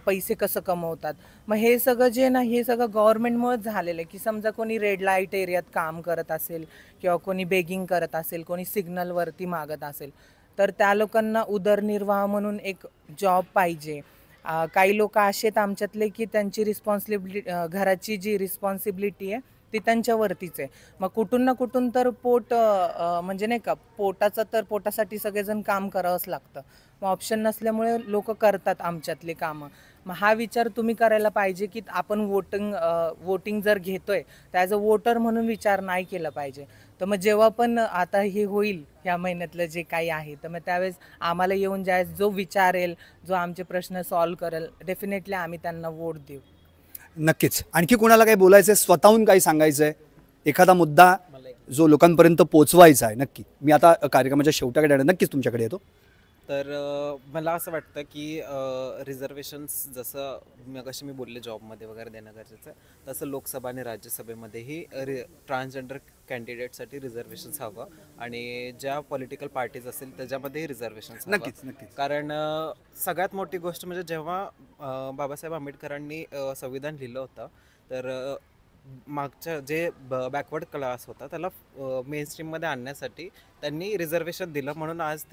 पैसे कसं कमवतात. मग हे सगळं जे ना हे सगळं गव्हर्नमेंटमुळेच झालेलं आहे. की समजा कोणी रेड लाईट एरियात काम करत असेल किंवा कोणी बेगिंग करत असेल, कोणी सिग्नलवरती मागत असेल, तर त्या लोकांना उदरनिर्वाह म्हणून एक जॉब पाहिजे. काही लोक असे आहेत आमच्यातले की त्यांची घराची जी रिस्पॉन्सिबिलिटी आहे ती त्यांच्यावरतीच आहे. मग कुठून ना कुठून तर म्हणजे नाही का पोटासाठी सगळेजण काम करावंच लागतं. मग ऑप्शन नसल्यामुळे लोक करतात आमच्यातले कामं. मग हा विचार तुम्ही करायला पाहिजे की आपण वोटिंग जर घेतोय तर ॲज अ वोटर म्हणून विचार नाही केला पाहिजे. तर मग जेव्हा पण आता हे होईल ह्या महिन्यातलं जे काही आहे, तर मग त्यावेळेस आम्हाला येऊन जो विचारेल, जो आमचे प्रश्न सॉल्व्ह करेल, डेफिनेटली आम्ही त्यांना वोट देऊ. नक्कीच. आणखी कोणाला काही बोलायचं आहे, स्वतःहून काही सांगायचं आहे, एखादा मुद्दा जो लोकांपर्यंत पोहोचवायचा आहे? नक्की. मी आता कार्यक्रमाच्या शेवटाकडे येणार, नक्कीच तुमच्याकडे येतो. तर मला असं वाटतं की रिझर्वेशन्स जसं मगाशी मी बोलले जॉबमध्ये वगैरे देणं गरजेचं आहे, तसं लोकसभा आणि राज्यसभेमध्येही ट्रान्सजेंडर कॅन्डिडेटसाठी रिझर्वेशन्स हवं आणि ज्या पॉलिटिकल पार्टीज असतील त्याच्यामध्येही रिझर्वेशन्स नक्कीच नक्कीच. कारण सगळ्यात मोठी गोष्ट म्हणजे जेव्हा बाबासाहेब आंबेडकरांनी संविधान लिहिलं होतं तर मागच्या जे बॅकवर्ड क्लास होता त्याला मेनस्ट्रीममध्ये आणण्यासाठी त्यांनी रिझर्वेशन दिलं, म्हणून आज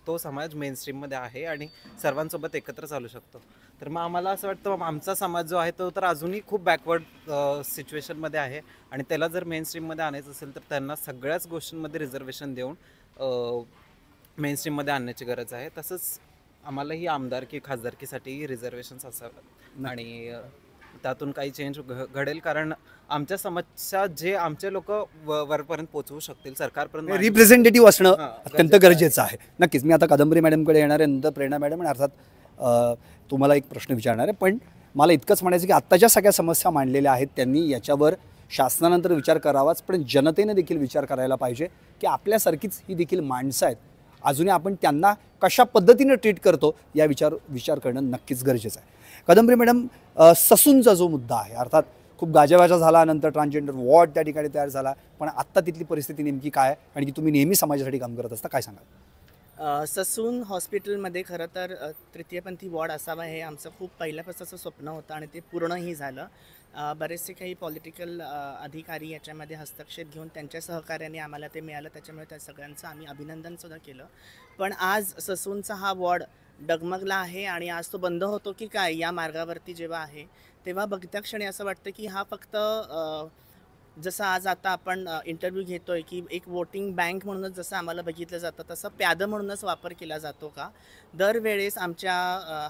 तो समाज मेनस्ट्रीममध्ये आहे आणि सर्वांसोबत एकत्र चालू शकतो. तर मग आम्हाला असं वाटतं आमचा समाज जो आहे तो तर अजूनही खूप बॅकवर्ड सिच्युएशनमध्ये आहे आणि त्याला जर मेनस्ट्रीममध्ये आणायचं असेल तर त्यांना सगळ्याच गोष्टींमध्ये रिझर्वेशन देऊन मेनस्ट्रीममध्ये आणण्याची गरज आहे. तसंच आम्हालाही आमदारकी खासदारकीसाठी रिझर्वेशन्स असावेत आणि त्यातून काही चेंज घडेल, कारण आमच्या समस्या जे आमचे लोक वरपर्यंत पोहोचवू शकतील, सरकारपर्यंत रिप्रेझेंटेटिव्ह असणं अत्यंत गरजेचं गरजेचं आहे. नक्कीच. मी आता कादंबरी मॅडमकडे येणार आहे, नंतर प्रेरणा मॅडम, आणि अर्थात तुम्हाला एक प्रश्न विचारणार आहे. पण मला इतकंच म्हणायचं की आत्ताच्या सगळ्या समस्या मांडलेल्या आहेत त्यांनी याच्यावर शासनानंतर विचार करावाच, पण जनतेने देखील विचार करायला पाहिजे की आपल्यासारखीच ही देखील माणसं आहेत, अजूनही आपण त्यांना कशा पद्धतीने ट्रीट करतो या विचार करणं नक्कीच गरजेचं आहे. कादंबरी मॅडम, ससूनचा जो मुद्दा आहे, अर्थात खूप गाजावाजा झाला, नंतर ट्रान्सजेंडर वॉर्ड त्या ठिकाणी तयार झाला, पण आत्ता तिथली परिस्थिती नेमकी काय आहे आणि की तुम्ही नेहमी समाजासाठी काम करत असता, काय सांगाल? ससून हॉस्पिटलमध्ये खरं तर तृतीयपंथी वॉर्ड असावा हे आमचं खूप पहिल्यापासूनचं स्वप्न होतं आणि ते पूर्णही झालं. बरेचसे काही पॉलिटिकल अधिकारी याच्यामध्ये हस्तक्षेप घेऊन त्यांच्या सहकार्याने आम्हाला ते मिळालं, त्याच्यामुळे त्या सगळ्यांचं आम्ही अभिनंदनसुद्धा केलं. पण आज ससूनचा हा वॉर्ड डगमगला आहे आणि आज तो बंद होतो की काय या मार्गावरती जेव्हा आहे तेव्हा बघत्या क्षणी असं वाटतं की हा फक्त जसं आज आता आपण इंटरव्ह्यू घेतोय की एक वोटिंग बँक म्हणूनच जसं आम्हाला बघितलं जातं तसं प्यादं म्हणूनच वापर केला जातो का? दरवेळेस आमच्या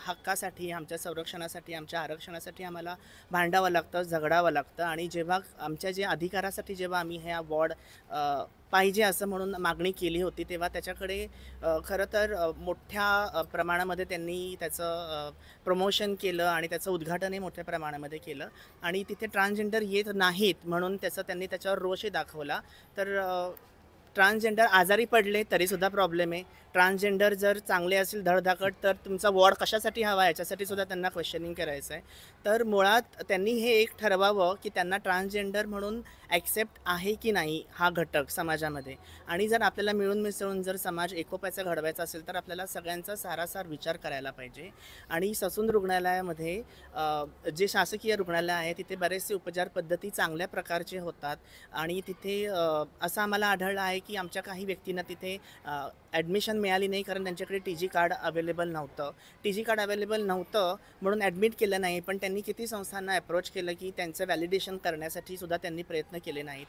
हक्कासाठी, आमच्या संरक्षणासाठी, आमच्या आरक्षणासाठी आम्हाला भांडावं लागतं, झगडावं लागतं आणि जेव्हा आमच्या जे अधिकारासाठी जेव्हा आम्ही ह्या वॉर्ड पाहिजे असं म्हणून मागणी केली होती तेव्हा त्याच्याकडे खरं तर मोठ्या प्रमाणामध्ये त्यांनी त्याचं प्रमोशन केलं आणि त्याचं उद्घाटनही मोठ्या प्रमाणामध्ये केलं आणि तिथे ट्रान्सजेंडर येत नाहीत म्हणून त्यांनी त्याच्यावर रोषही दाखवला. तर ट्रान्सजेंडर आजारी पडले तरीसुद्धा प्रॉब्लेम आहे. ट्रान्सजेंडर जर चांगले असेल धडधाकट तर तुमचा वॉर्ड कशासाठी हवा याच्यासाठी सुद्धा त्यांना क्वेश्चनिंग करायचं आहे. तर मुळात त्यांनी हे एक ठरवावं की त्यांना ट्रान्सजेंडर म्हणून ॲक्सेप्ट आहे की नाही हा घटक समाजामध्ये. आणि जर आपल्याला मिळून मिसळून जर समाज एकोप्याचा घडवायचा असेल तर आपल्याला सगळ्यांचा सारासार विचार करायला पाहिजे. आणि ससून रुग्णालयामध्ये जे शासकीय रुग्णालय आहे तिथे बरेचसे उपचार पद्धती चांगल्या प्रकारचे होतात आणि तिथे असं आम्हाला आढळलं आहे की आमच्या काही व्यक्तींना तिथे ॲडमिशन मिळाली नाही कारण त्यांच्याकडे TG कार्ड अवेलेबल नव्हतं. TG कार्ड अवेलेबल नव्हतं म्हणून ॲडमिट केलं नाही, पण त्यांनी किती संस्थांना अप्रोच केलं की त्यांचं व्हॅलिडेशन करण्यासाठी सुद्धा त्यांनी प्रयत्न केले नाहीत.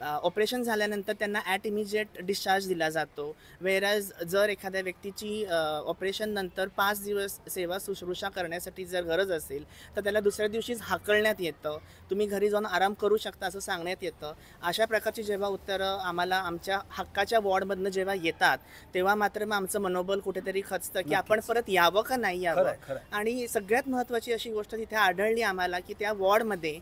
ऑपरेशन झाल्यानंतर त्यांना ॲट इमिजिएट डिस्चार्ज दिला जातो. वेरॅज जर एखाद्या व्यक्तीची ऑपरेशन नंतर 5 दिवस सेवा शुश्रूषा करण्यासाठी जर गरज असेल तर त्याला दुसऱ्या दिवशीच हाकलण्यात येतं, तुम्ही घरी जाऊन आराम करू शकता असं सांगण्यात येतं. अशा प्रकारची जेव्हा उत्तरं आम्हाला आमच्या हक्काच्या वॉर्डमधनं जेव्हा येतात तेव्हा मात्र मग आमचं मनोबल कुठेतरी खचतं की आपण परत यावं का नाही यावं. आणि सगळ्यात महत्त्वाची अशी गोष्ट तिथे आढळली आम्हाला की त्या वॉर्डमध्ये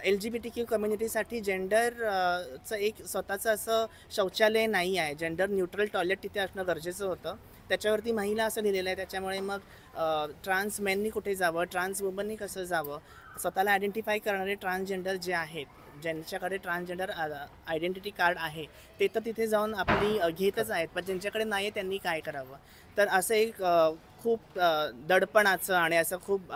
LGBTQ कम्युनिटीसाठी जेंडरचं एक स्वतःचं असं शौचालय नाही आहे. जेंडर न्यूट्रल टॉयलेट तिथे असणं गरजेचं होतं. त्याच्यावरती महिला असं लिहिलेलं आहे, त्याच्यामुळे मग ट्रान्स मेननी कुठे जावं, ट्रान्स वुमननी कसं जावं, स्वतःला आयडेंटिफाय करणारे ट्रान्सजेंडर जे आहेत, ज्यांच्याकडे ट्रान्सजेंडर आयडेंटिटी कार्ड आहे ते तर तिथे जाऊन आपली घेतच आहेत, पण ज्यांच्याकडे नाही आहे त्यांनी काय करावं. तर असं एक खूप दडपणाचं आणि असं खूप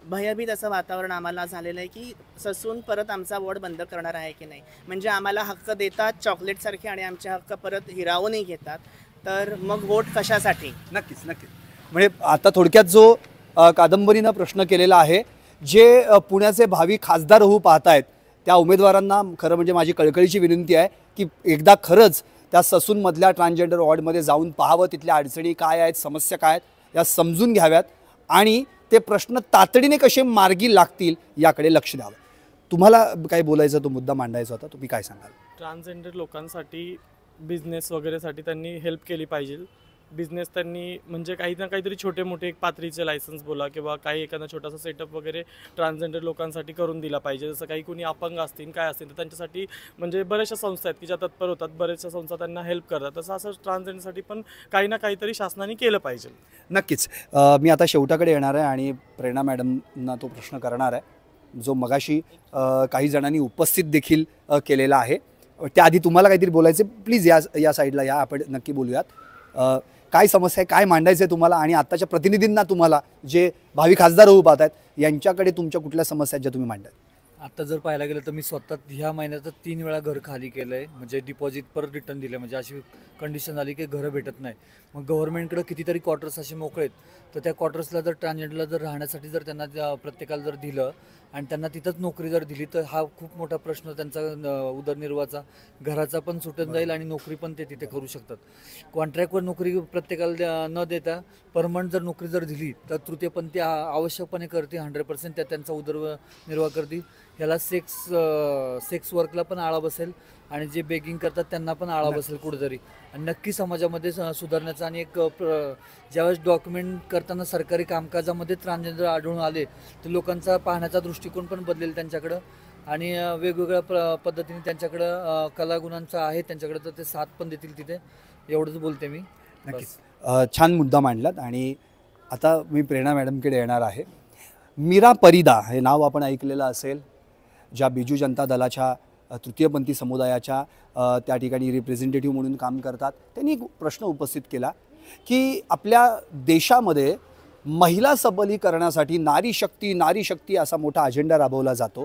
भयभीत असं वातावरण आम्हाला झालेलं आहे की ससून परत आमचा वॉर्ड बंद करणार आहे की नाही. म्हणजे आम्हाला हक्क देतात चॉकलेटसारखे आणि आमचे हक्क परत हिरावूनही घेतात, तर मग वोट कशासाठी? नक्कीच नक्कीच. म्हणजे आता थोडक्यात जो कादंबरीनं प्रश्न केलेला आहे, जे पुण्याचे भावी खासदार होऊ पाहत आहेत त्या उमेदवारांना खरं म्हणजे माझी कळकळीची विनंती आहे की एकदा खरंच त्या ससूनमधल्या ट्रान्सजेंडर वॉर्डमध्ये जाऊन पाहावं, तिथल्या अडचणी काय आहेत, समस्या काय आहेत या समजून घ्याव्यात आणि ते प्रश्न तातडीने कसे मार्गी लागतील याकडे लक्ष द्यावं. तुम्हाला काय बोलायचं, तो मुद्दा मांडायचा होता, तुम्ही काय सांगाल? ट्रान्सजेंडर लोकांसाठी बिझनेस वगैरेसाठी त्यांनी हेल्प केली पाहिजे. बिझनेस त्यांनी म्हणजे काही ना काहीतरी छोटे मोठे एक पात्रीचे लायसन्स बोला किंवा काही एखादा छोटासा सेटअप वगैरे ट्रान्सजेंडर लोकांसाठी करून दिला पाहिजे. जसं काही कोणी अपंग असतील काय असतील तर त्यांच्यासाठी म्हणजे बऱ्याचशा संस्था आहेत की ज्या तत्पर होतात, बऱ्याचशा संस्था त्यांना हेल्प करतात. तसं असं ट्रान्सजेंडरसाठी पण काही ना काहीतरी शासनाने केलं पाहिजे. नक्कीच. मी आता शेवटाकडे येणार आहे आणि प्रेरणा मॅडमना तो प्रश्न करणार आहे जो मगाशी काही जणांनी उपस्थित देखील केलेला आहे. त्याआधी तुम्हाला काहीतरी बोलायचं, प्लीज या साईडला या, आपण नक्की बोलूयात. काय समस्या आहे, काय मांडायचं आहे तुम्हाला, आणि आत्ताच्या प्रतिनिधींना तुम्हाला जे भावी खासदार होऊ पाहत आहेत यांच्याकडे तुमच्या कुठल्या समस्या आहेत ज्या तुम्ही मांडताय? आता जर पाहायला गेलं तर मी स्वतः ह्या महिन्यात 3 वेळा घर खाली केलं आहे, म्हणजे डिपॉझिट परत रिटर्न दिलं. म्हणजे अशी कंडिशन आली की घरं भेटत नाही. मग गव्हर्नमेंटकडे कितीतरी क्वार्टर्स असे मोकळे आहेत, तर त्या क्वार्टर्सला जर ट्रान्सजेंडरला जर राहण्यासाठी जर त्यांना प्रत्येकाला जर दिलं आणि त्यांना तिथंच नोकरी जर दिली तर हा खूप मोठा प्रश्न त्यांचा उदरनिर्वाहाचा घराचा पण सुटून जाईल आणि नोकरी पण ते तिथे करू शकतात. कॉन्ट्रॅक्टवर नोकरी प्रत्येकाला न देता परमनंट जर नोकरी जर दिली तर तृतीयपंथी आवश्यकपणे करते, 100% त्या त्यांचा उदरनिर्वाह करते. ह्याला सेक्स वर्कला पण आळा बसेल आणि जे बेगिंग करतात त्यांना पण आळा बसेल कुठेतरी. आणि नक्की समाजामध्ये सुधारण्याचा आणि एक ज्यावेळेस डॉक्युमेंट करताना सरकारी कामकाजामध्ये ट्रान्सजेंडर आढळून आले तर लोकांचा पाहण्याचा दृष्टिकोन पण बदलेल त्यांच्याकडं. आणि वेगवेगळ्या पद्धतीने त्यांच्याकडं कलागुणांचा आहे त्यांच्याकडं, तर ते साथ पण देतील तिथे. एवढंच बोलते मी. नक्कीच. छान मुद्दा मांडलात. आणि आता मी प्रेरणा मॅडमकडे येणार आहे. मीरा परिदा हे नाव आपण ऐकलेलं असेल, ज्या बिजू जनता दलाच्या तृतीयपंथी समुदायाच्या त्या ठिकाणी रिप्रेझेंटेटिव्ह म्हणून काम करतात. त्यांनी एक प्रश्न उपस्थित केला की आपल्या देशामध्ये महिला सबलीकरणासाठी नारी शक्ती असा मोठा अजेंडा राबवला जातो,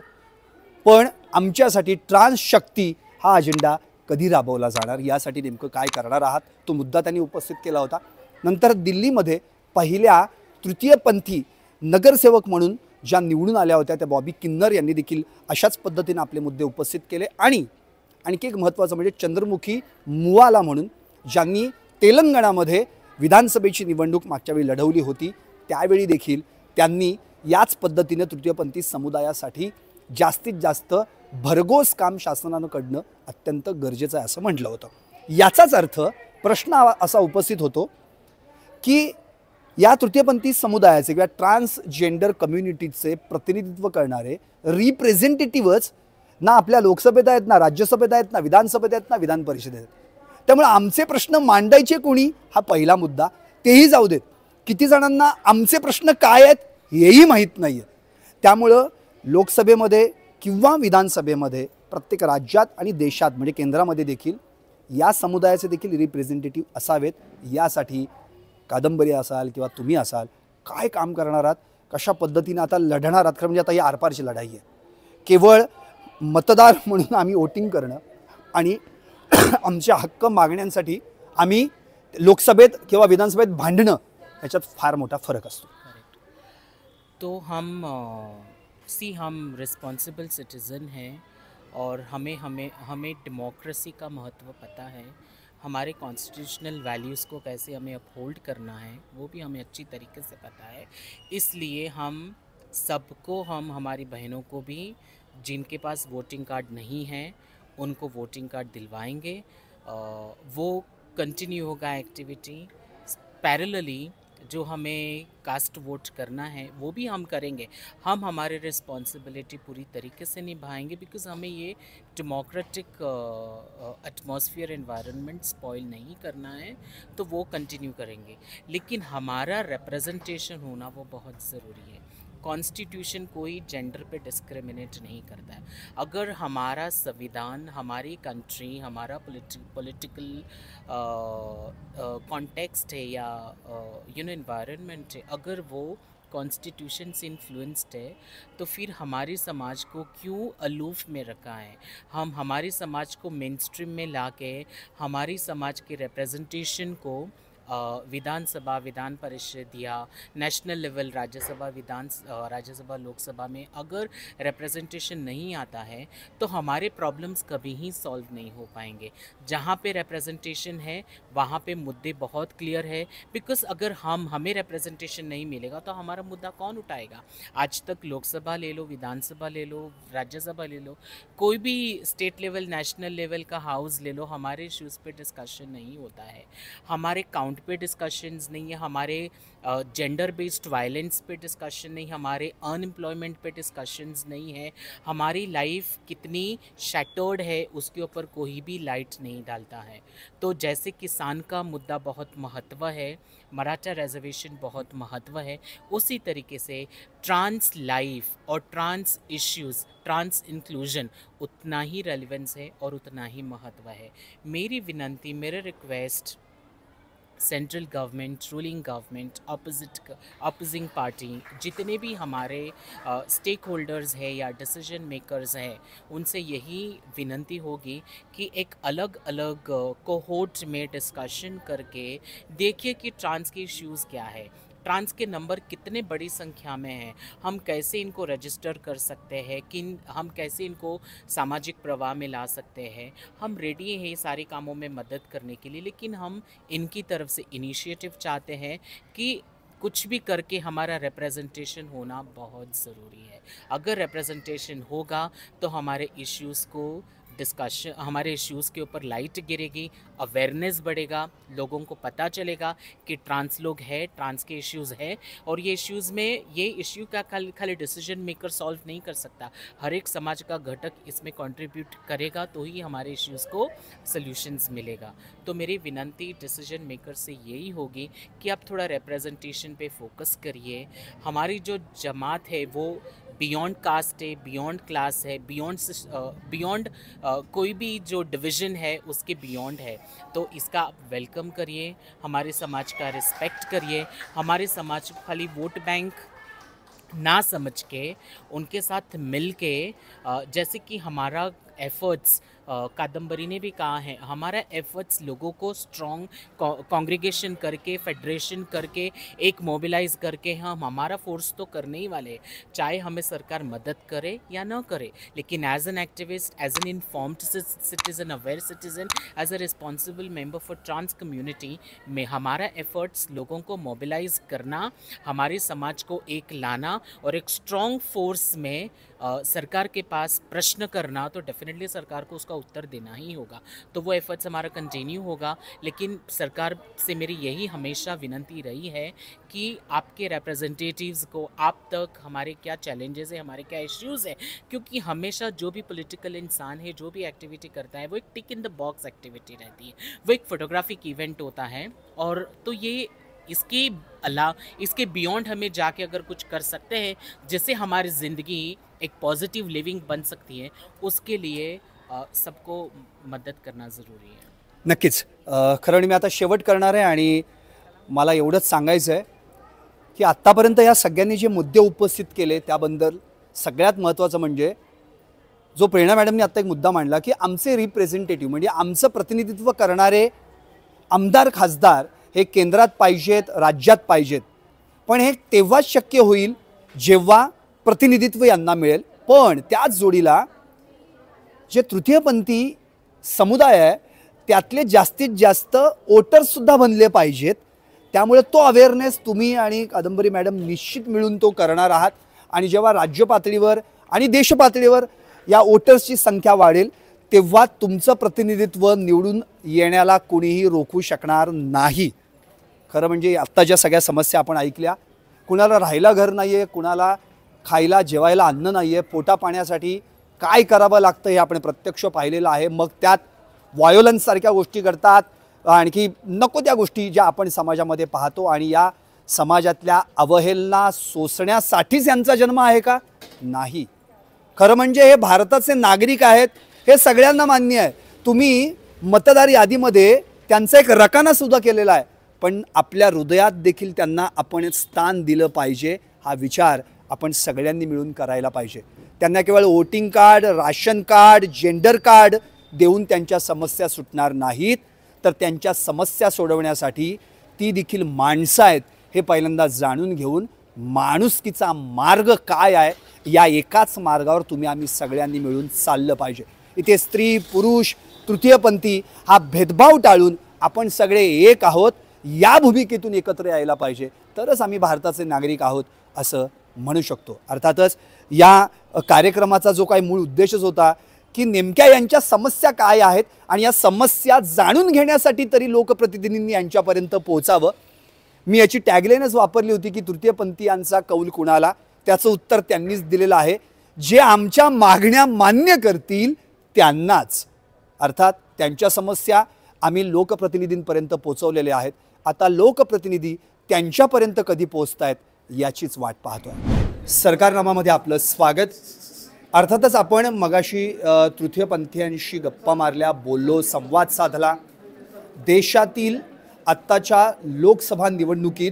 पण आमच्यासाठी ट्रान्स शक्ती हा अजेंडा कधी राबवला जाणार, यासाठी नेमकं काय करणार आहात, तो मुद्दा त्यांनी उपस्थित केला होता. नंतर दिल्लीमध्ये पहिल्या तृतीयपंथी नगरसेवक म्हणून ज्या निवडून आल्या होत्या त्या बॉबी किन्नर यांनी देखील अशाच पद्धतीने आपले मुद्दे उपस्थित केले. आणि आणखी एक महत्त्वाचं म्हणजे चंद्रमुखी मुवाला म्हणून ज्यांनी तेलंगणामध्ये विधानसभेची निवडणूक मागच्या वेळी लढवली होती, त्यावेळी देखील त्यांनी याच पद्धतीने तृतीयपंथी समुदायासाठी जास्तीत जास्त भरघोस काम शासनानं कडणं अत्यंत गरजेचं आहे असं म्हटलं होतं. याचाच अर्थ प्रश्न असा उपस्थित होतो की या तृतीयपंथी समुदायाचे किंवा ट्रान्सजेंडर कम्युनिटीचे प्रतिनिधित्व करणारे रिप्रेझेंटेटिव्हच ना आपल्या लोकसभेत आहेत, ना राज्यसभेत आहेत, ना विधानसभेत आहेत, ना विधान परिषदेत आहेत. त्यामुळे आमचे प्रश्न मांडायचे कोणी हा पहिला मुद्दा. तेही जाऊ देत, किती जणांना आमचे प्रश्न काय आहेत हेही माहीत नाही आहे. त्यामुळं लोकसभेमध्ये किंवा विधानसभेमध्ये प्रत्येक राज्यात आणि देशात म्हणजे केंद्रामध्ये देखील या समुदायाचे देखील रिप्रेझेंटेटिव्ह असावेत. यासाठी कादंबरी असाल किंवा तुम्ही असाल काय काम करणार आहात, कशा पद्धतीने आता लढणार आहात. खरं म्हणजे आता ही आरपारची लढाई आहे. केवळ मतदार म्हणून आम्ही वोटिंग करणं आणि आमच्या हक्क मागण्यांसाठी आम्ही लोकसभेत किंवा विधानसभेत भांडणं याच्यात फार मोठा फरक असतो. तो हम रिस्पॉन्सिबल सिटीज़न हैं और हमें डेमोक्रेसी का महत्व पता है. हमारे कॉन्स्टिट्यूशनल वैल्यूज़ को कैसे हमें अपहोल्ड करना है वो भी हमें अच्छी तरीके से पता है. इसलिए हम सबको, हम हमारी बहनों को भी जिनके पास वोटिंग कार्ड नहीं है उनको वोटिंग कार्ड दिलवाएंगे. वो कंटिन्यू होगा एक्टिविटी. पैरेलली जो हमें कास्ट वोट करना है वो भी हम करेंगे. हम हमारे रिस्पॉन्सिबिलिटी पूरी तरीके से निभाएंगे बिकॉज़ हमें ये डेमोक्रेटिक एटमॉस्फेयर एनवायरनमेंट स्पॉइल नहीं करना है, तो वो कंटिन्यू करेंगे. लेकिन हमारा रिप्रेजेंटेशन होना वो बहुत ज़रूरी है. कॉन्स्टिट्यूशन कोई जेंडर पे डिस्क्रिमिनेट नहीं करता है. अगर हमारा संविधान, हमारी कंट्री, हमारा पॉलिटिकल कॉन्टेक्स्ट है या एनवायरनमेंट है, अगर वो कॉन्स्टिट्यूशन से इन्फ्लुएंस्ड है तो फिर हमारी समाज को क्यों अलूफ में रखा है. हम हमारी समाज को मेन स्ट्रीम में ला के हमारी समाज के रिप्रेजेंटेशन को विधानसभा, विधान परिषद या नेशनल लेवल राज्यसभा लोकसभा में अगर रिप्रेजेंटेशन नहीं आता है तो हमारे प्रॉब्लम्स कभी ही सॉल्व नहीं हो पाएंगे. जहाँ पे रिप्रेजेंटेशन है वहाँ पे मुद्दे बहुत क्लियर है. बिकॉज अगर हमें रिप्रेजेंटेशन नहीं मिलेगा तो हमारा मुद्दा कौन उठाएगा. आज तक लोकसभा ले लो, विधानसभा ले लो, राज्यसभा ले लो, कोई भी स्टेट लेवल, नेशनल लेवल का हाउस ले लो, हमारे इश्यूज़ पे डिस्कशन नहीं होता है. हमारे काउंट पे डिस्कशंस नहीं है, हमारे जेंडर बेस्ड वायलेंस पे डिस्कशन नहीं, हमारे अनएम्प्लॉयमेंट पे डिस्कशंस नहीं है, हमारी लाइफ कितनी शैटर्ड है उसके ऊपर कोई भी लाइट नहीं डालता है। तो जैसे किसान का मुद्दा बहुत महत्व है, मराठा रिजर्वेशन बहुत महत्व है, उसी तरीके से ट्रांस लाइफ और ट्रांस इश्यूज़, ट्रांस इंक्लूजन उतना ही रेलिवेंस है और उतना ही महत्व है। मेरी विनंती, मेरा request central government, ruling government, opposing party, जितने भी हमारे स्टेक होल्डर्स हैं या डिसीजन मेकर्स हैं, उनसे यही विनंती होगी कि एक अलग अलग कोहोर्ट में डिस्कशन करके देखिए कि ट्रांस के इश्यूज़ क्या है, ट्रांस के नंबर कितने बड़ी संख्या में हैं, हम कैसे इनको रजिस्टर कर सकते हैं, हम कैसे इनको सामाजिक प्रवाह में ला सकते हैं। हम रेडी हैं सारे कामों में मदद करने के लिए, लेकिन हम इनकी तरफ से इनिशिएटिव चाहते हैं कि कुछ भी करके हमारा रिप्रेजेंटेशन होना बहुत ज़रूरी है। अगर रिप्रेजेंटेशन होगा तो हमारे इश्यूज़ को डिस्कशन, हमारे इश्यूज़ के ऊपर लाइट गिरेगी, अवेयरनेस बढ़ेगा, लोगों को पता चलेगा कि ट्रांस लोग हैं, ट्रांस के इश्यूज़ है, और ये इश्यूज़ में ये इश्यू का खाली डिसीजन मेकर सॉल्व नहीं कर सकता, हर एक समाज का घटक इसमें कंट्रीब्यूट करेगा तो ही हमारे इश्यूज़ को सल्यूशंस मिलेगा। तो मेरी विनंती डिसीजन मेकर से यही होगी कि आप थोड़ा रिप्रेजेंटेशन पे फोकस करिए। हमारी जो जमात है वो बियॉन्ड कास्ट है, बियॉन्ड क्लास है, बियॉन्ड कोई भी जो डिवीज़न है उसके बियॉन्ड है। तो इसका आप वेलकम करिए, हमारे समाज का रिस्पेक्ट करिए, हमारे समाज को खाली वोट बैंक ना समझ के उनके साथ मिल के, जैसे कि हमारा एफ़र्ट्स, कादम्बरी ने भी कहा है, हमारा एफ़र्ट्स लोगों को स्ट्रॉन्ग कांग्रीगेशन करके, फेडरेशन करके, एक मोबिलाइज करके हम हमारा फोर्स तो करने ही वाले, चाहे हमें सरकार मदद करे या ना करे। लेकिन as an activist, as an informed citizen, aware citizen, as a responsible member for trans community में हमारा एफ़र्ट्स लोगों को मोबिलाइज करना, हमारे समाज को एक लाना और एक स्ट्रॉन्ग फोर्स में सरकार के पास प्रश्न करना, तो डेफिनेटली सरकार को उसका उत्तर देना ही होगा। तो वो एफर्ट्स हमारा कंटिन्यू होगा, लेकिन सरकार से मेरी यही हमेशा विनंती रही है कि आपके रिप्रेजेंटेटिव्स को आप तक हमारे क्या चैलेंजेस है, हमारे क्या इश्यूज़ है, क्योंकि हमेशा जो भी पॉलिटिकल इंसान है, जो भी एक्टिविटी करता है, वो एक tick in the box activity रहती है, वो एक फोटोग्राफिक इवेंट होता है। और तो ये इसके बियॉन्ड हमें जाके अगर कुछ कर सकते हैं जिससे हमारी ज़िंदगी एक पॉझिटिव्ह लिव्हिंग बन सकती है, उसके लिए सबको मदत करना ज़रूरी है। नक्कीच. खरं मी आता शेवट करणार आहे आणि मला एवढंच सांगायचं आहे की आत्तापर्यंत या सगळ्यांनी जे मुद्दे उपस्थित केले त्याबद्दल सगळ्यात महत्त्वाचं म्हणजे जो प्रेरणा मॅडमने आत्ता एक मुद्दा मांडला की आमचे रिप्रेझेंटेटिव्ह म्हणजे आमचं प्रतिनिधित्व करणारे आमदार खासदार हे केंद्रात पाहिजेत, राज्यात पाहिजेत, पण हे तेव्हाच शक्य होईल जेव्हा प्रतिनिधित्व यांना मिळेल. पण त्याच जोडीला जे तृतीयपंथी समुदाय आहे त्यातले जास्तीत जास्त वोटर्ससुद्धा बनले पाहिजेत. त्यामुळे तो अवेअरनेस तुम्ही आणि कादंबरी मॅडम निश्चित मिळून तो करणार आहात. आणि जेव्हा राज्य पातळीवर आणि देश पातळीवर या वोटर्सची संख्या वाढेल तेव्हा तुमचं प्रतिनिधित्व निवडून येण्याला कोणीही रोखू शकणार नाही. खरं म्हणजे आत्ता ज्या सगळ्या समस्या आपण ऐकल्या, कुणाला राहायला घर नाही आहे, कुणाला खायला जेवायला अन्न नाही आहे, पोटा पाण्यासाठी काय करावं लागतं हे आपण प्रत्यक्ष पाहिलेलं आहे. मग त्यात व्हायोलन्ससारख्या गोष्टी करतात, आणखी नको त्या गोष्टी ज्या आपण समाजामध्ये पाहतो, आणि या समाजातल्या अवहेलना सोसण्यासाठीच यांचा जन्म आहे का? नाही. खरं म्हणजे हे भारताचे नागरिक आहेत हे सगळ्यांना मान्य आहे. तुम्ही मतदार यादीमध्ये त्यांचा एक रकाना सुद्धा केलेला आहे, पण आपल्या हृदयात देखील त्यांना आपण स्थान दिलं पाहिजे. हा विचार आपण सगळ्यांनी मिळून करायला पाहिजे. त्यांना केवळ voting card, ration card, gender card देऊन त्यांच्या समस्या सुटणार नाहीत, तर त्यांच्या समस्या सोडवण्यासाठी ती देखील माणसं आहेत हे पहिल्यांदा जाणून घेऊन माणुसकीचा मार्ग काय आहे या एकाच मार्गावर तुम्ही आम्ही सगळ्यांनी मिळून चाललं पाहिजे. इथे स्त्री, पुरुष, तृतीयपंथी हा भेदभाव टाळून आपण सगळे एक आहोत या भूमिकेतून एकत्र यायला पाहिजे, तरच आम्ही भारताचे नागरिक आहोत असं म्हणू शकतो. अर्थातच या कार्यक्रमाचा जो काही मूळ उद्देशच होता की नेमक्या यांच्या समस्या काय आहेत आणि या समस्या जाणून घेण्यासाठी तरी लोकप्रतिनिधींनी यांच्यापर्यंत पोहोचावं. मी याची टॅगलाईनच वापरली होती की तृतीयपंथीयांचा कौल कुणाला. त्याचं उत्तर त्यांनीच दिलेलं आहे, जे आमच्या मागण्या मान्य करतील त्यांनाच. अर्थात त्यांच्या समस्या आम्ही लोकप्रतिनिधींपर्यंत पोहोचवलेल्या आहेत. आता लोकप्रतिनिधी त्यांच्यापर्यंत कधी पोहोचतायत याचीच वाट पाहतोय. सरकारनामामध्ये आपलं स्वागत. अर्थातच आपण मगाशी तृतीयपंथीयांशी गप्पा मारल्या, बोललो, संवाद साधला. देशातील आत्ताच्या लोकसभा निवडणुकीत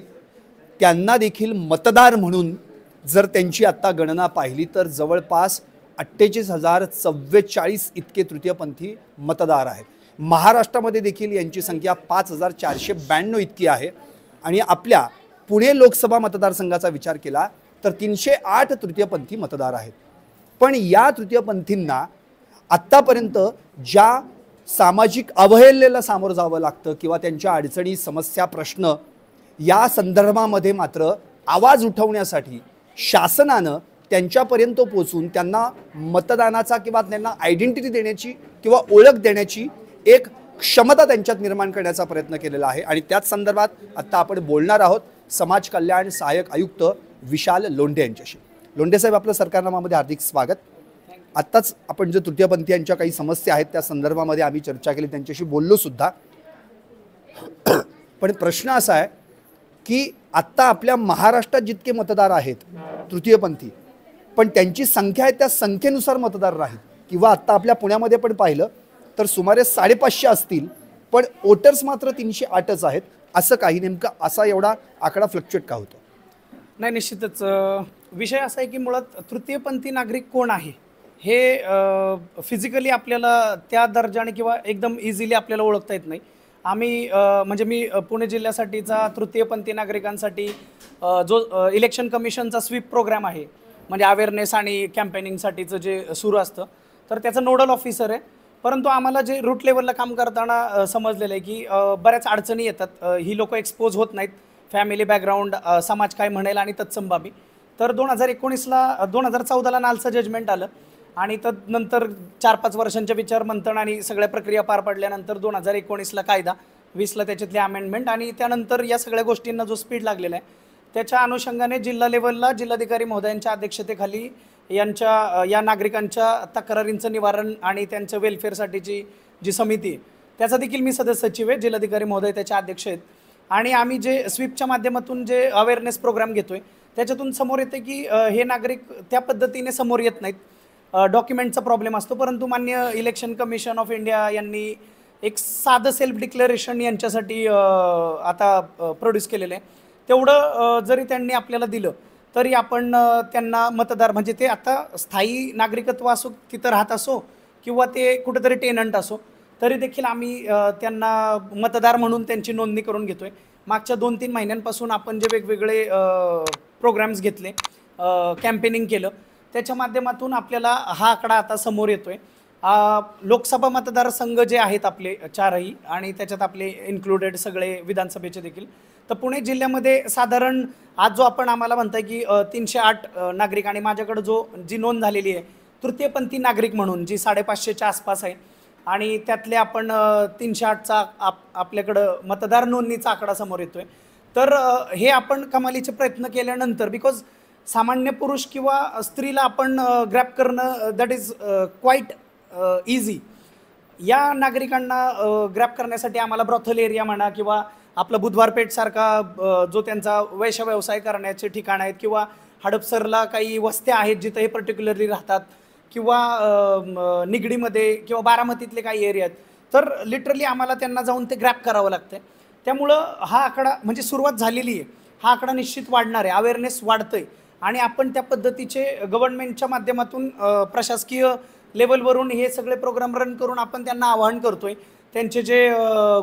त्यांना देखील मतदार म्हणून जर त्यांची आत्ता गणना पाहिली तर जवळपास 48,044 इतके तृतीयपंथी मतदार आहेत. महाराष्ट्रामध्ये देखील यांची संख्या 5,492 इतकी आहे. आणि आपल्या पुणे लोकसभा मतदारसंघाचा विचार केला तर 308 तृतीयपंथी मतदार आहेत. पण या तृतीयपंथींना आत्तापर्यंत ज्या सामाजिक अवहेलनेला सामोरं जावं लागतं किंवा त्यांच्या अडचणी, समस्या, प्रश्न या संदर्भामध्ये मात्र आवाज उठवण्यासाठी शासनानं त्यांच्यापर्यंत पोहोचून त्यांना मतदानाचा किंवा त्यांना आयडेंटिटी देण्याची किंवा ओळख देण्याची एक क्षमता त्यांच्यात निर्माण करण्याचा प्रयत्न केलेला आहे. आणि त्याच संदर्भात आत्ता आपण बोलणार आहोत समाज कल्याण सहाय्यक आयुक्त विशाल लोंढे यांच्याशी. लोंढे साहेब, आपलं सरकारनामामध्ये हार्दिक स्वागत. आत्ताच आपण जे तृतीयपंथीयांच्या काही समस्या आहेत त्या संदर्भामध्ये आम्ही चर्चा केली, त्यांच्याशी बोललो सुद्धा. पण प्रश्न असा आहे की आत्ता आपल्या महाराष्ट्रात जितके मतदार आहेत तृतीयपंथी, पण त्यांची संख्या आहे त्या संख्येनुसार मतदार नाहीत. किंवा आत्ता आपल्या पुण्यामध्ये पण पाहिलं तर सुमारे 550 असतील, पण वोटर्स मात्र 308च आहेत. असं काही नेमकं असा एवढा आकडा फ्लक्च्युएट का होतो? नाही, निश्चितच विषय असा आहे की मुळात तृतीयपंथी नागरिक कोण आहे हे फिजिकली आपल्याला त्या दर्जाने किंवा एकदम इझिली आपल्याला ओळखता येत नाही. आम्ही म्हणजे मी पुणे जिल्ह्यासाठीचा तृतीयपंथी नागरिकांसाठी जो इलेक्शन कमिशनचा स्वीप प्रोग्राम आहे, म्हणजे अवेअरनेस आणि कॅम्पेनिंगसाठीचं जे सुरू असतं, तर त्याचं नोडल ऑफिसर आहे. परंतु आम्हाला जे रूट लेवलला काम करताना समजलेलं आहे की बऱ्याच अडचणी येतात. ही लोक एक्सपोज होत नाहीत. फॅमिली बॅकग्राऊंड, समाज काय म्हणेल आणि तत्सम बाबी. तर 2014ला नालचं जजमेंट आलं आणि नंतर 4-5 वर्षांच्या विचार मंथन आणि सगळ्या प्रक्रिया पार पडल्यानंतर 2019ला कायदा, 20ला त्याच्यातली अमेंडमेंट आणि त्यानंतर या सगळ्या गोष्टींना जो स्पीड लागलेला आहे त्याच्या अनुषंगाने जिल्हा लेवलला जिल्हाधिकारी महोदयांच्या अध्यक्षतेखाली या नागरिकांच्या तक्रारींचं निवारण आणि त्यांच्या वेलफेअरसाठीची जी समिती आहे त्याचा देखील मी सदस्य सचिव आहे. जिल्हाधिकारी महोदय त्याचे अध्यक्ष आहेत. आणि आम्ही जे स्वीपच्या माध्यमातून जे अवेअरनेस प्रोग्राम घेतोय त्याच्यातून समोर येते की हे नागरिक त्या पद्धतीने समोर येत नाहीत. डॉक्युमेंटचा प्रॉब्लेम असतो. परंतु मान्य इलेक्शन कमिशन ऑफ इंडिया यांनी एक साधं सेल्फ डिक्लेरेशन यांच्यासाठी आता प्रोड्यूस केलेलं आहे. तेवढं जरी त्यांनी आपल्याला दिलं तरी आपण त्यांना मतदार, म्हणजे ते आता स्थायी नागरिकत्व असो, तिथं राहत असो किंवा ते कुठेतरी टेनंट असो, तरी देखील आम्ही त्यांना मतदार म्हणून त्यांची नोंदणी करून घेतोय. मागच्या 2-3 महिन्यांपासून आपण जे वेगवेगळे प्रोग्राम्स घेतले, कॅम्पेनिंग केलं, त्याच्या माध्यमातून आपल्याला हा आकडा आता समोर येतोय. लोकसभा मतदारसंघ जे आहेत आपले 4ही आणि त्याच्यात आपले इन्क्लुडेड सगळे विधानसभेचे देखील, तर पुणे जिल्ह्यामध्ये साधारण आज जो आपण आम्हाला म्हणताय की 308 नागरिक आणि माझ्याकडे जी नोंद झालेली आहे तृतीयपंथी नागरिक म्हणून जी 550च्या आसपास आहे आणि त्यातले आपण 308चा आपल्याकडं मतदार नोंदणीचा आकडा समोर येतोय. तर हे आपण कमालीचे प्रयत्न केल्यानंतर, बिकॉज सामान्य पुरुष किंवा स्त्रीला आपण ग्रॅप करणं दॅट इज क्वाईट इझी. या नागरिकांना ग्रॅप करण्यासाठी आम्हाला ब्रॉथल एरिया म्हणा किंवा आपलं बुधवारपेठसारखा जो त्यांचा वैश्य व्यवसाय करण्याचे ठिकाण आहेत किंवा हडपसरला काही वस्त्या आहेत जिथं हे पर्टिक्युलरली राहतात किंवा निगडीमध्ये किंवा बारामतीतले काही एरिया आहेत, तर लिटरली आम्हाला त्यांना जाऊन ते ग्रॅप करावं लागतं. त्यामुळं हा आकडा म्हणजे सुरुवात झालेली आहे. हा आकडा निश्चित वाढणार आहे. अवेअरनेस वाढतं आहे आणि आपण त्या पद्धतीचे गव्हर्नमेंटच्या माध्यमातून प्रशासकीय लेवलवरून हे सगळे प्रोग्राम रन करून आपण त्यांना आवाहन करतोय. त्यांचे जे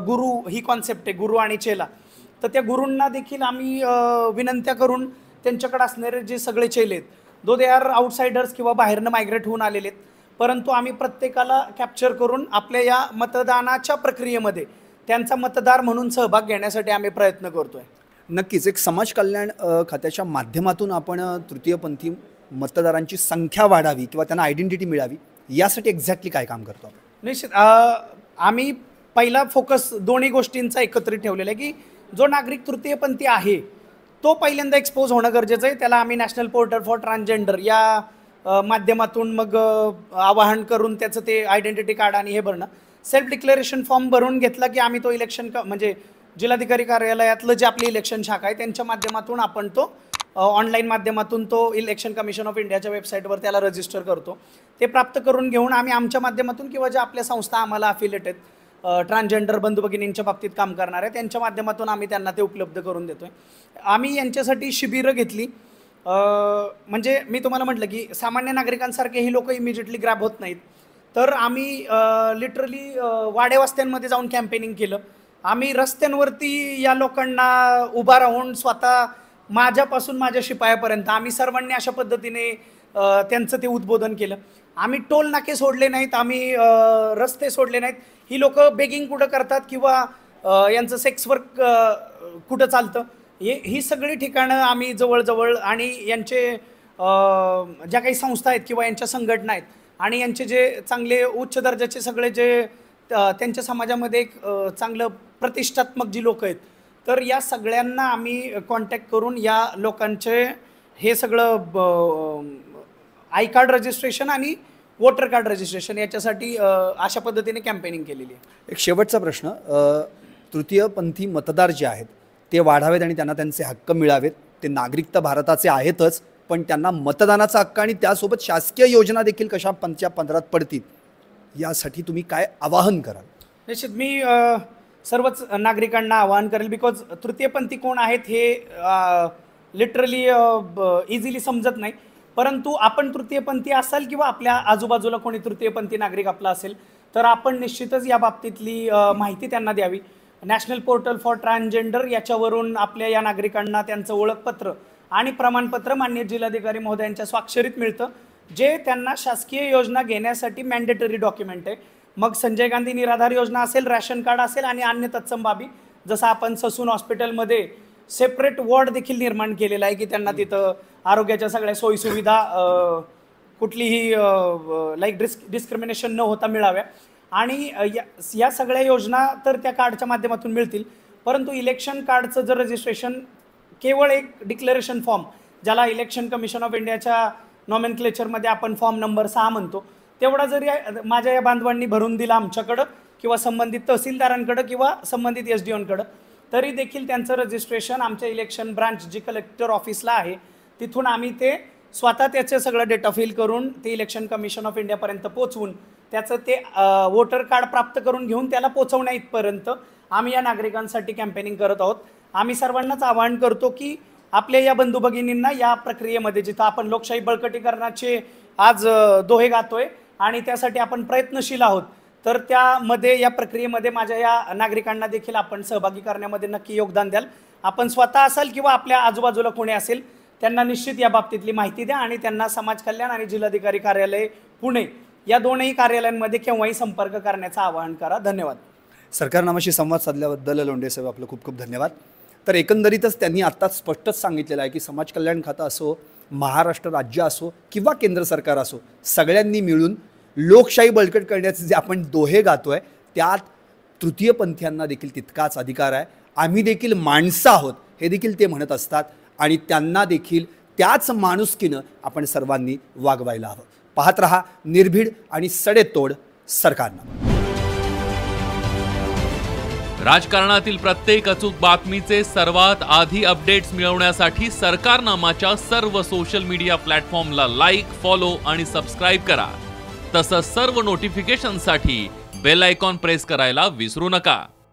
गुरु ही कॉन्सेप्ट आहे, गुरु आणि चेला, तर त्या गुरूंना देखील आम्ही विनंत्या करून त्यांच्याकडे असणारे जे सगळे चेले आहेत, दो दे आर आउटसाइडर्स किंवा बाहेरनं मायग्रेट होऊन आलेले आहेत, परंतु आम्ही प्रत्येकाला कॅप्चर करून आपल्या या मतदानाच्या प्रक्रियेमध्ये त्यांचा मतदार म्हणून सहभाग घेण्यासाठी आम्ही प्रयत्न करतोय. नक्कीच एक समाज कल्याण खात्याच्या माध्यमातून आपण तृतीयपंथी मतदारांची संख्या वाढावी किंवा त्यांना आयडेंटिटी मिळावी यासाठी एक्झॅक्टली काय काम करतो आपण? निश्चित आम्ही पहिला फोकस दोन्ही गोष्टींचा एकत्रित ठेवलेला आहे की जो नागरिक तृतीयपंथी आहे तो पहिल्यांदा एक्सपोज होणं गरजेचं आहे. त्याला आम्ही नॅशनल पोर्टल फॉर ट्रान्सजेंडर या माध्यमातून मग आवाहन करून त्याचं ते आयडेंटिटी कार्ड आणि हे भरणं, सेल्फ डिक्लेरेशन फॉर्म भरून घेतला की आम्ही तो इलेक्शन म्हणजे जिल्हाधिकारी कार्यालयातलं जे आपली इलेक्शन शाखा आहे त्यांच्या माध्यमातून आपण तो ऑनलाईन माध्यमातून तो इलेक्शन कमिशन ऑफ इंडियाच्या वेबसाईटवर त्याला रजिस्टर करतो. ते प्राप्त करून घेऊन आम्ही आमच्या माध्यमातून किंवा ज्या आपल्या संस्था आम्हाला अफिलिएट आहेत ट्रान्सजेंडर बंधू भगिनींच्या बाबतीत काम करणार आहे त्यांच्या माध्यमातून आम्ही त्यांना ते उपलब्ध करून देतो आहे. आम्ही यांच्यासाठी शिबिरं घेतली. म्हणजे मी तुम्हाला म्हटलं की सामान्य नागरिकांसारखे ही लोक इमिजिएटली ग्रॅब होत नाहीत, तर आम्ही लिटरली वाड्यावस्त्यांमध्ये जाऊन कॅम्पेनिंग केलं. आम्ही रस्त्यांवरती या लोकांना उभा राहून स्वतः माझ्यापासून माझ्या शिपायापर्यंत आम्ही सर्वांनी अशा पद्धतीने त्यांचं ते उद्बोधन केलं. आम्ही टोल नाके सोडले नाहीत, आम्ही रस्ते सोडले नाहीत. ही लोक बेगिंग कुठं करतात किंवा यांचं सेक्स वर्क कुठं चालतं ही सगळी ठिकाणं आम्ही जवळजवळ आणि यांचे ज्या काही संस्था आहेत किंवा यांच्या संघटना आहेत आणि यांचे जे चांगले उच्च दर्जाचे सगळे जे त्यांच्या समाजामध्ये एक चांगलं प्रतिष्ठात्मक जी लोक आहेत तर या सगळ्यांना आम्ही कॉन्टॅक्ट करून या लोकांचे हे सगळं आय कार्ड रजिस्ट्रेशन आणि वोटर कार्ड रजिस्ट्रेशन याच्यासाठी अशा पद्धतीने कॅम्पेनिंग केलेली आहे. एक शेवटचा प्रश्न, तृतीयपंथी मतदार जे आहेत ते वाढावेत आणि त्यांना त्यांचे हक्क मिळावेत. ते नागरिक तर भारताचे आहेतच, पण त्यांना मतदानाचा हक्क आणि त्यासोबत शासकीय योजना देखील कशा पंच्या पंधरात पडतील यासाठी तुम्ही काय आवाहन कराल? निश्चित मी सर्वच नागरिकांना आवाहन करेल, बिकॉज तृतीयपंथी कोण आहेत हे लिटरली इझिली समजत नाही. परंतु आपण तृतीयपंथी असाल किंवा आपल्या आजूबाजूला कोणी तृतीयपंथी नागरिक आपला असेल तर आपण निश्चितच या बाबतीतली माहिती त्यांना द्यावी. नॅशनल पोर्टल फॉर ट्रान्सजेंडर याच्यावरून आपल्या या नागरिकांना त्यांचं ओळखपत्र आणि प्रमाणपत्र माननीय जिल्हाधिकारी महोदयांच्या स्वाक्षरीत मिळतं, जे त्यांना शासकीय योजना घेण्यासाठी मॅन्डेटरी डॉक्युमेंट आहे. मग संजय गांधी निराधार योजना असेल, रॅशन कार्ड असेल आणि अन्य तत्सम बाबी, जसं आपण ससून हॉस्पिटलमध्ये सेपरेट वॉर्ड देखील निर्माण केलेला आहे की त्यांना तिथं आरोग्याच्या सगळ्या सोयीसुविधा कुठलीही लाईक डिस्क्रिमिनेशन न होता मिळाव्या. आणि या सगळ्या योजना तर त्या कार्डच्या माध्यमातून मिळतील. परंतु इलेक्शन कार्डचं जर रजिस्ट्रेशन केवळ एक डिक्लेरेशन फॉर्म, ज्याला इलेक्शन कमिशन ऑफ इंडियाच्या नॉमेनक्लेचरमध्ये आपण फॉर्म नंबर 6 म्हणतो, तेवढा जरी माझ्या या बांधवांनी भरून दिला आमच्याकडं किंवा संबंधित तहसीलदारांकडं किंवा संबंधित SDOंकडं, तरी देखील त्यांचं रजिस्ट्रेशन आमच्या इलेक्शन ब्रांच जी कलेक्टर ऑफिसला आहे तिथून आम्ही ते स्वतः त्याचं सगळं डेटा फिल करून ते इलेक्शन कमिशन ऑफ इंडियापर्यंत पोचवून त्याचं ते वोटर कार्ड प्राप्त करून घेऊन त्याला पोचवण्या इथपर्यंत आम्ही या नागरिकांसाठी कॅम्पेनिंग करत आहोत. आम्ही सर्वांनाच आवाहन करतो की आपल्या या बंधू भगिनींना या प्रक्रियेमध्ये, जिथं आपण लोकशाही बळकटीकरणाचे आज दोहे गातोय आणि त्यासाठी आपण प्रयत्नशील आहोत, तर त्यामध्ये या प्रक्रियेमध्ये माझ्या या नागरिकांना देखील आपण सहभागी करण्यामध्ये नक्की योगदान द्याल. आपण स्वतः असाल किंवा आपल्या आजूबाजूला कोणी असेल त्यांना निश्चित या बाबतीतली माहिती द्या आणि त्यांना समाज कल्याण आणि जिल्हाधिकारी कार्यालय पुणे या दोनही कार्यालयांमध्ये केव्हाही संपर्क करण्याचं आवाहन करा. धन्यवाद. सरकारनामाशी संवाद साधल्याबद्दल लोंढे साहेब आपलं खूप खूप धन्यवाद. तर एकंदरीतच त्यांनी आत्ताच स्पष्टच सांगितलेलं आहे की समाज कल्याण खातं असो, महाराष्ट्र राज्य असो किंवा केंद्र सरकार असो, सगळ्यांनी मिळून लोकशाही बळकट करण्याचे जे आपण दोहे गातोय त्यात तृतीयपंथीयांना देखील तितकाच अधिकार आहे. आम्ही देखील माणसं आहोत हे देखील ते म्हणत असतात आणि त्यांना देखील त्याच माणुसकीनं आपण सर्वांनी वागवायला हवं. पाहत रहा निर्भीड आणि सडेतोड सरकारनामा. राजकारणातील प्रत्येक अचूक बातमीचे सर्वात आधी अपडेट्स मिळवण्यासाठी सरकारनामाच्या सर्व सोशल मीडिया प्लॅटफॉर्मला लाईक, फॉलो आणि सबस्क्राईब करा. तसंच सर्व नोटिफिकेशनसाठी बेल आयकॉन प्रेस करायला विसरू नका.